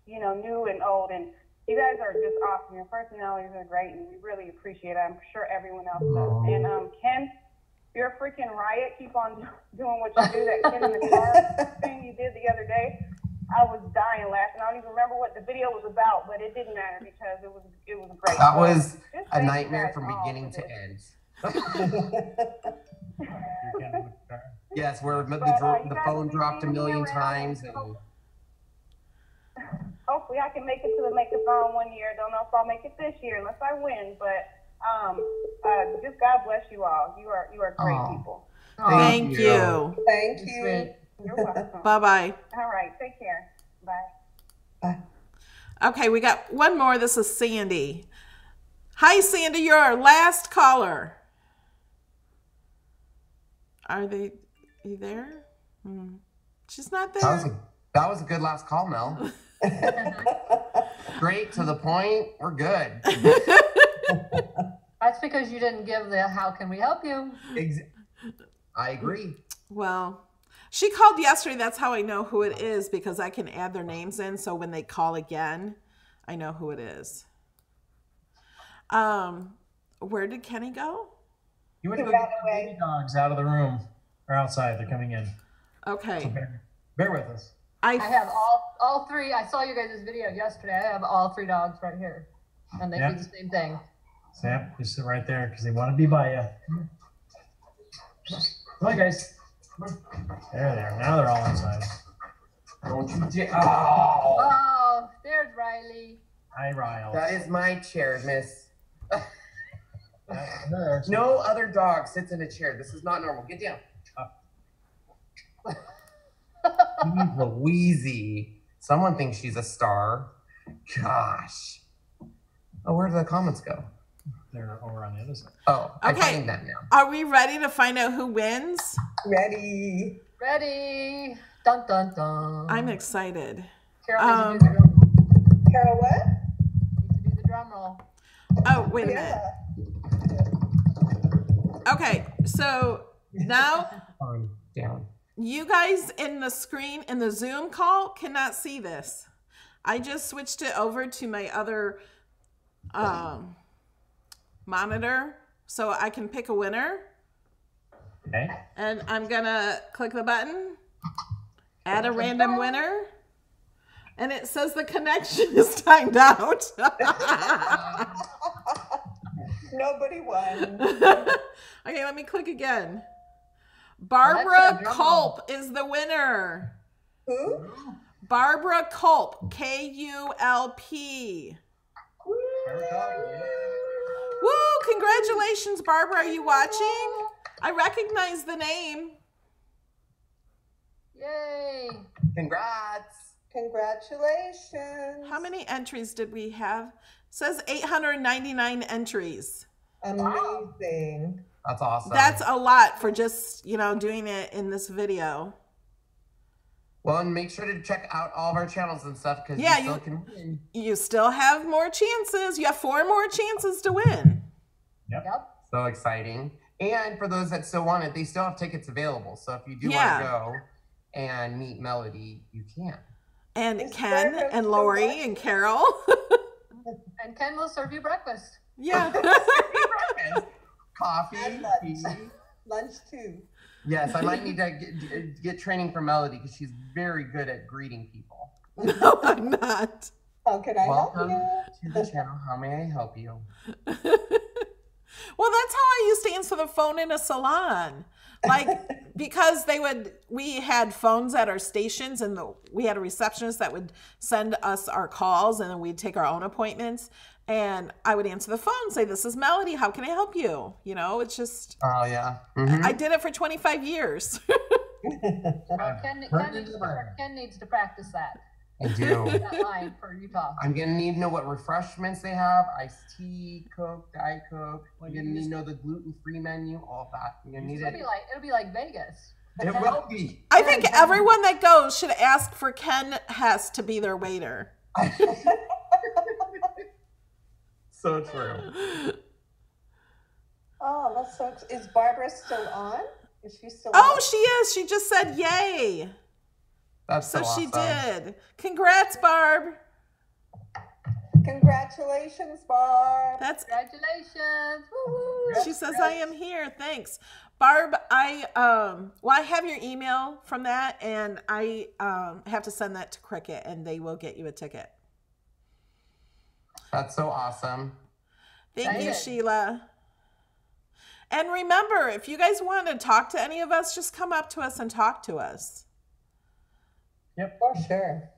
you know, new and old. And you guys are just awesome. Your personalities are great, and we really appreciate it. I'm sure everyone else does. And Ken, you're a freaking riot. Keep on doing what you do. That Ken in the car thing you did the other day, I was dying laughing. I don't even remember what the video was about, but it didn't matter because it was great. That was a nightmare from beginning to end. Yes, where the phone dropped a million times. And hopefully I can make it to the Make-a-thon one year. Don't know if I'll make it this year unless I win, but just God bless you all. You are great people. Thank you. Thank you. You're welcome. Bye-bye. All right, take care. Bye. Bye. Okay, we got one more. This is Sandy. Hi, Sandy. You're our last caller. Are you there? She's not there. That was a good last call, Mel. Great, to the point. We're good. That's because you didn't give the how can we help you? I agree. Well, she called yesterday. That's how I know who it is, because I can add their names in. So when they call again, I know who it is. Where did Kenny go? You went to go get the baby dogs out of the room or outside. They're coming in. Okay. So bear with us. I have all three. I saw you guys' video yesterday. I have all 3 dogs right here, and they do the same thing. Sam, just sit right there because they want to be by you. Come on, guys. There they are. Now they're all inside. Don't you Oh, there's Riley. Hi, Ryle. That is my chair, miss. No other dog sits in a chair. This is not normal. Get down. Louise. Someone thinks she's a star. Gosh. Oh, where do the comments go? They're over on the other side. Oh, I'm Okay. finding them now. Are we ready to find out who wins? Ready. Ready. Dun, dun, dun. I'm excited. Carole needs to do the drum roll. Carole, what? Needs to do the drum roll. Oh, wait a minute. Okay, so now Down. you guys in the screen in the Zoom call cannot see this. I just switched it over to my other monitor so I can pick a winner. Okay. And I'm gonna click the button, add a random winner, and it says the connection is timed out. Nobody won. Okay, let me click again. Barbara Culp is the winner. Who? Barbara Culp, K-U-L-P. Woo! Congratulations, Barbara. Are you watching? I recognize the name. Yay. Congrats. Congratulations. How many entries did we have? It says 899 entries. Amazing. That's awesome. That's a lot for just, doing it in this video. Well, and make sure to check out all of our channels and stuff because Yeah, you still can win. You still have more chances. You have 4 more chances to win. Yep. So exciting. And for those that still want it, they still have tickets available. So if you do want to go and meet Melody, you can. And Ken and Lorrie and Carole. And Ken will serve you breakfast. Yeah. Coffee, tea. Lunch too. Yes, I might need to get training from Melody because she's very good at greeting people. No, I'm not. How can I help Welcome you? to the channel. How may I help you? Well, that's how I used to answer the phone in a salon. Like, because we had phones at our stations, and we had a receptionist that would send us our calls, and then we'd take our own appointments. And I would answer the phone, say, "This is Melody. How can I help you?" You know, it's just. Oh yeah. I did it for 25 years. Well, Ken needs to practice that. I do. That line for Utah. I'm gonna need to know what refreshments they have: iced tea, Coke, Diet Coke. I'm gonna need to know the gluten-free menu, all of that. I'm gonna need it. It'll be like Vegas. It will be. I think everyone that goes should ask for Ken Hess to be their waiter. So true. Oh, that's so. Is Barbara still on? Is she still? Oh, on? she is. She just said yay. That's so awesome. She did. Congrats, Barb. Congratulations, Barb. Congratulations. Woo-hoo. She says, "I am here. Thanks." Barb, I have your email from that, and I have to send that to Cricket, and they will get you a ticket. That's so awesome. Thank you, Sheila. And remember, if you guys want to talk to any of us, just come up to us and talk to us. Yep. For sure.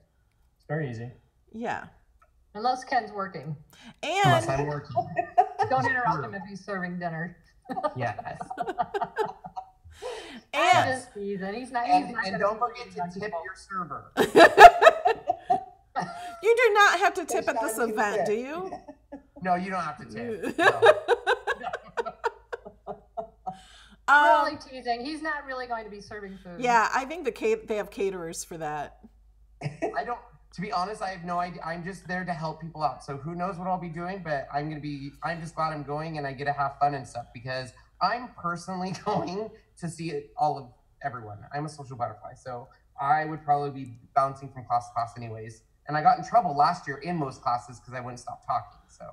It's very easy. Yeah. Unless Ken's working. Unless And I'm working. Don't interrupt him if he's serving dinner. Yes. and Just teasing. He's not. And don't forget to tip your server. you do not have to tip at this event, do you? No, you don't have to tip. We're only teasing. He's not really going to be serving food. Yeah, I think they have caterers for that. I don't. To be honest, I have no idea. I'm just there to help people out. So who knows what I'll be doing? But I'm just glad I'm going and I get to have fun and stuff because I'm personally going to see everyone. I'm a social butterfly, so I would probably be bouncing from class to class anyways. And I got in trouble last year in most classes because I wouldn't stop talking. So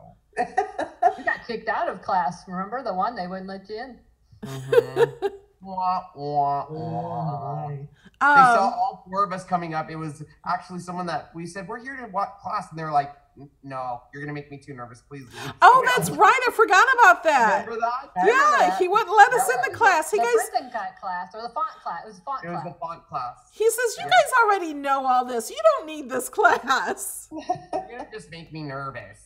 You got kicked out of class. Remember the one they wouldn't let you in? Mm-hmm. Wah, wah, wah. They saw all four of us coming up. It was actually someone that we said, "We're here to watch class," and they're like, "No, you're gonna make me too nervous. Please leave." Oh, that's right. I forgot about that. Remember that? Yeah, he wouldn't let us in the class. The printing class or the font class. It was font class. It was the font class. He says, "You guys already know all this. You don't need this class." You're gonna just make me nervous.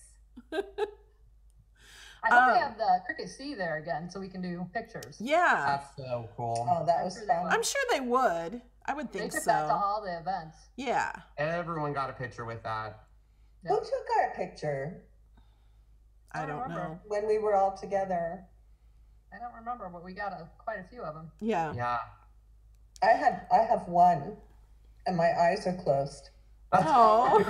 I hope they have the Cricket C there again so we can do pictures. Yeah. That's so cool. Oh, that was fun. I'm sure they would. I would think They took so. that to all the events. Yeah. Everyone got a picture with that. Who took our picture I don't know. when we were all together? I don't remember, but we got quite a few of them. Yeah. Yeah. I have one, and my eyes are closed. Oh.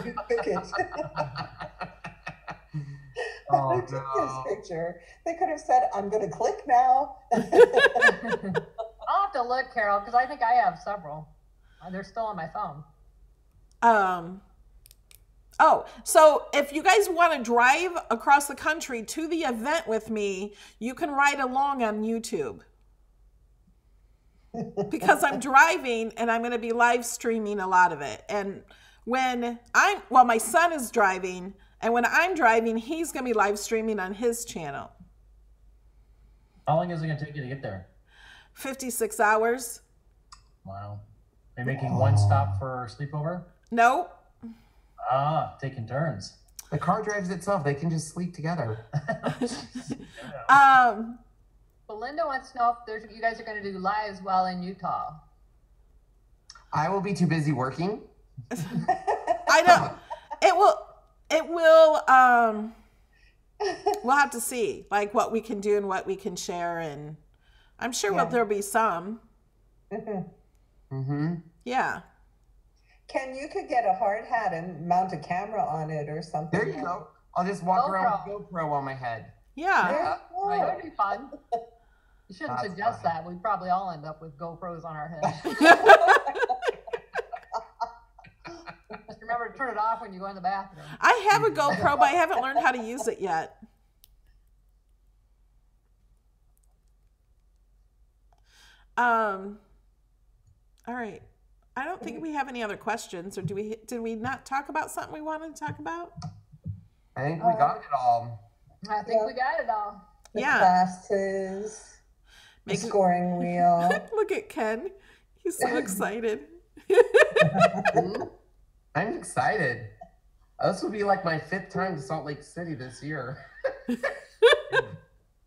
Oh, Who took no. this picture? They could have said, "I'm going to click now." I'll have to look, Carol, because I think I have several. They're still on my phone. Oh, so if you guys want to drive across the country to the event with me, you can ride along on YouTube. Because I'm driving and I'm going to be live streaming a lot of it. And my son is driving, and when I'm driving, he's going to be live streaming on his channel. How long is it going to take you to get there? 56 hours. Wow. Are you making one stop for sleepover? Nope. Ah, taking turns. The car drives itself. They can just sleep together. Belinda wants to know if you guys are going to do lives while in Utah. I will be too busy working. I don't. It will, we'll have to see, like, what we can do and what we can share, and I'm sure there'll be some. Mm-hmm. Yeah. Ken, you could get a hard hat and mount a camera on it or something. There you go. I'll just walk around with GoPro on my head. Yeah. That would be fun. You shouldn't suggest that. We'd probably all end up with GoPros on our heads. Just remember to turn it off when you go in the bathroom. I have a GoPro, but I haven't learned how to use it yet. All right. I don't think we have any other questions, or did we not talk about something we wanted to talk about? I think we got it all. I think we got it all. The Yeah. classes, the scoring wheel. Look at Ken. He's so excited. I'm excited. This will be like my 5th time to Salt Lake City this year.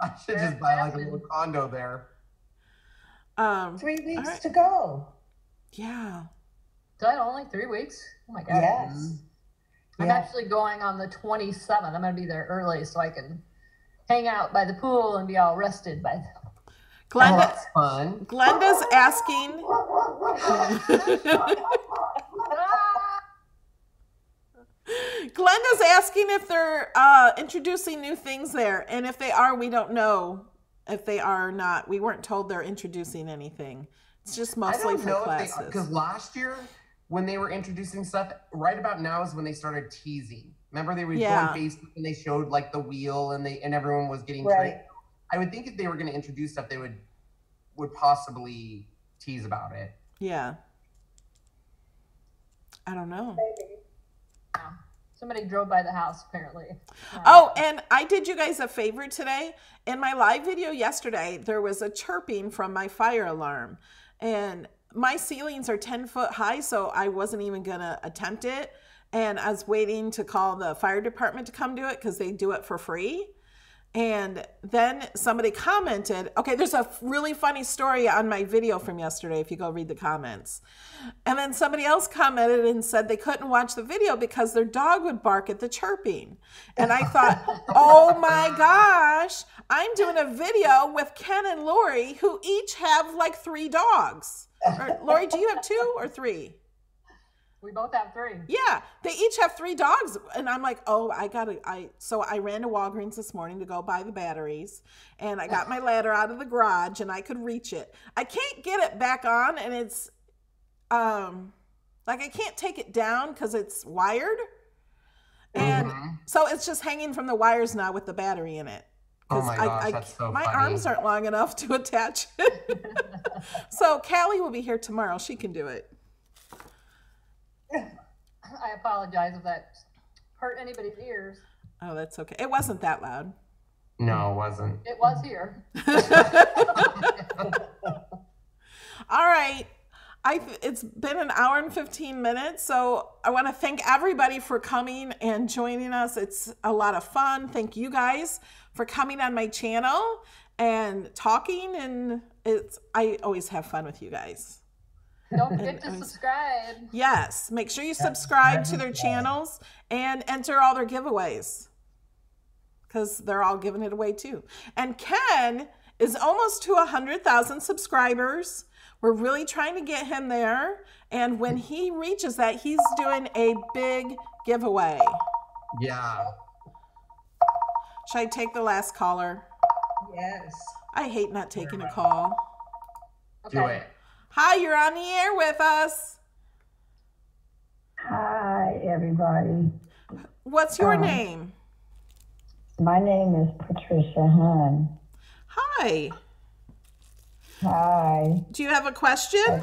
I should just buy like a little condo there. 3 weeks to go. Yeah. Done only 3 weeks? Oh my God. Yes. I'm actually going on the 27th. I'm going to be there early so I can hang out by the pool and be all rested by then. Glenda, that's fun. Glenda's asking. Glenda's asking if they're introducing new things there, and if they are, we don't know. If they are not, we weren't told they're introducing anything. It's just mostly for classes. Because last year, when they were introducing stuff, right about now is when they started teasing. Remember, they would go on Facebook and they showed like the wheel, and everyone was getting trained. I would think if they were going to introduce stuff, they would possibly tease about it. Yeah. I don't know. Maybe. Yeah. Somebody drove by the house, apparently. Oh, and I did you guys a favor today. In my live video yesterday, there was a chirping from my fire alarm. And my ceilings are 10 foot high, so I wasn't even going to attempt it. And I was waiting to call the fire department to come do it because they do it for free. And then somebody commented, okay, there's a really funny story on my video from yesterday if you go read the comments. And then somebody else commented and said they couldn't watch the video because their dog would bark at the chirping. And I thought, oh my gosh, I'm doing a video with Ken and Lorrie who each have like 3 dogs. Or, Lorrie, do you have 2 or 3? We both have 3. Yeah, they each have 3 dogs. And I'm like, oh, so I ran to Walgreens this morning to go buy the batteries. And I got my ladder out of the garage and I could reach it. I can't get it back on, and it's, like I can't take it down because it's wired. And so it's just hanging from the wires now with the battery in it. Oh my gosh, that's so my funny. arms aren't long enough to attach it. So Callie will be here tomorrow. She can do it. I apologize if that hurt anybody's ears. Oh, that's okay. It wasn't that loud. No, it wasn't. It was here. All right. It's been an hour and 15 minutes, so I want to thank everybody for coming and joining us. It's a lot of fun. Thank you guys for coming on my channel and talking, and I always have fun with you guys. Don't forget to subscribe. Yes, make sure you subscribe to their channels and enter all their giveaways because they're all giving it away too. And Ken is almost to 100,000 subscribers. We're really trying to get him there. And when he reaches that, he's doing a big giveaway. Yeah. Should I take the last caller? Yes. I hate not taking a call. Do it. Hi, you're on the air with us. Hi, everybody. What's your name? My name is Patricia Hahn. Hi. Hi. Do you have a question?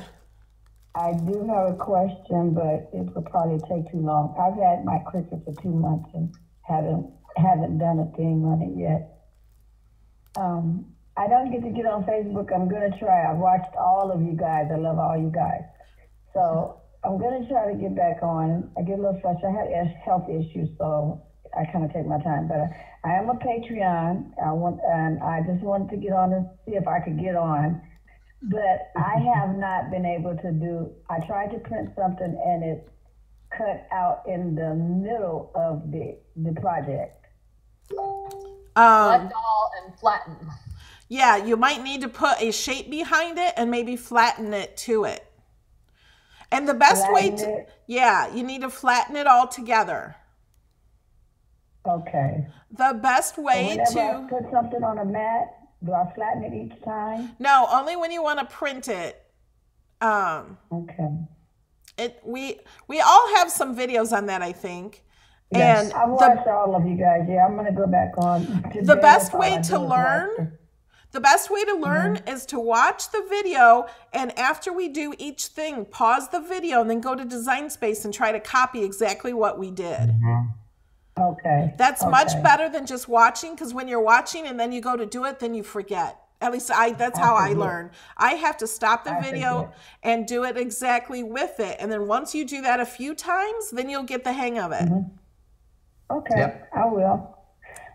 I do have a question, but it will probably take too long. I've had my cricket for 2 months and haven't done a thing on it yet. I don't get on Facebook. I'm going to try. I've watched all of you guys. I love all you guys. So I'm going to try to get back on. I get a little frustrated. I had health issues, so I kind of take my time. But I am a Patreon. And I just wanted to get on and see if I could get on. But I have not been able to do. I tried to print something and it cut out in the middle of the project. Select all and flatten. Yeah, you might need to put a shape behind it and maybe flatten it to it. And the best way to, yeah, you need to flatten it all together. Okay. The best way so to I put something on a mat, do I flatten it each time? No, only when you want to print it. Okay. We all have some videos on that, I think. Yes. And I've watched all of you guys. Yeah, I'm going to go back on. The best way to learn The best way to learn is to watch the video, and after we do each thing, pause the video and then go to Design Space and try to copy exactly what we did. Okay. That's much better than just watching, because when you're watching and then you go to do it, then you forget. At least that's how I learn. I have to stop the video and do it exactly with it. And then once you do that a few times, then you'll get the hang of it. Okay, I will.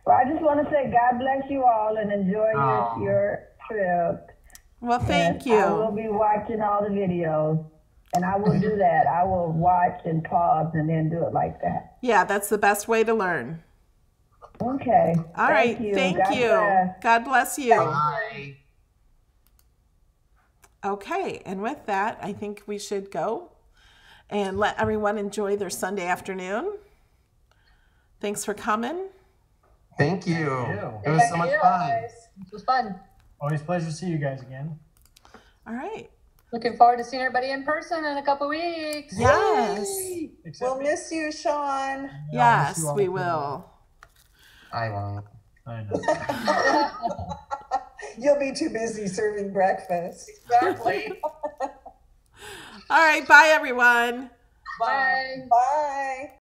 Well, I just want to say God bless you all and enjoy your trip. Well, thank you. I will be watching all the videos, and I will do that. I will watch and pause and then do it like that. Yeah, that's the best way to learn. Okay. All right. Thank you. God bless you. Bye. Okay, and with that, I think we should go and let everyone enjoy their Sunday afternoon. Thanks for coming. Thank you. It was so much fun. It was fun. Always a pleasure to see you guys again. All right. Looking forward to seeing everybody in person in a couple weeks. Yes. We'll miss you, Sean. Yes, we will. I won't. I know. You'll be too busy serving breakfast. Exactly. All right. Bye, everyone. Bye. Bye.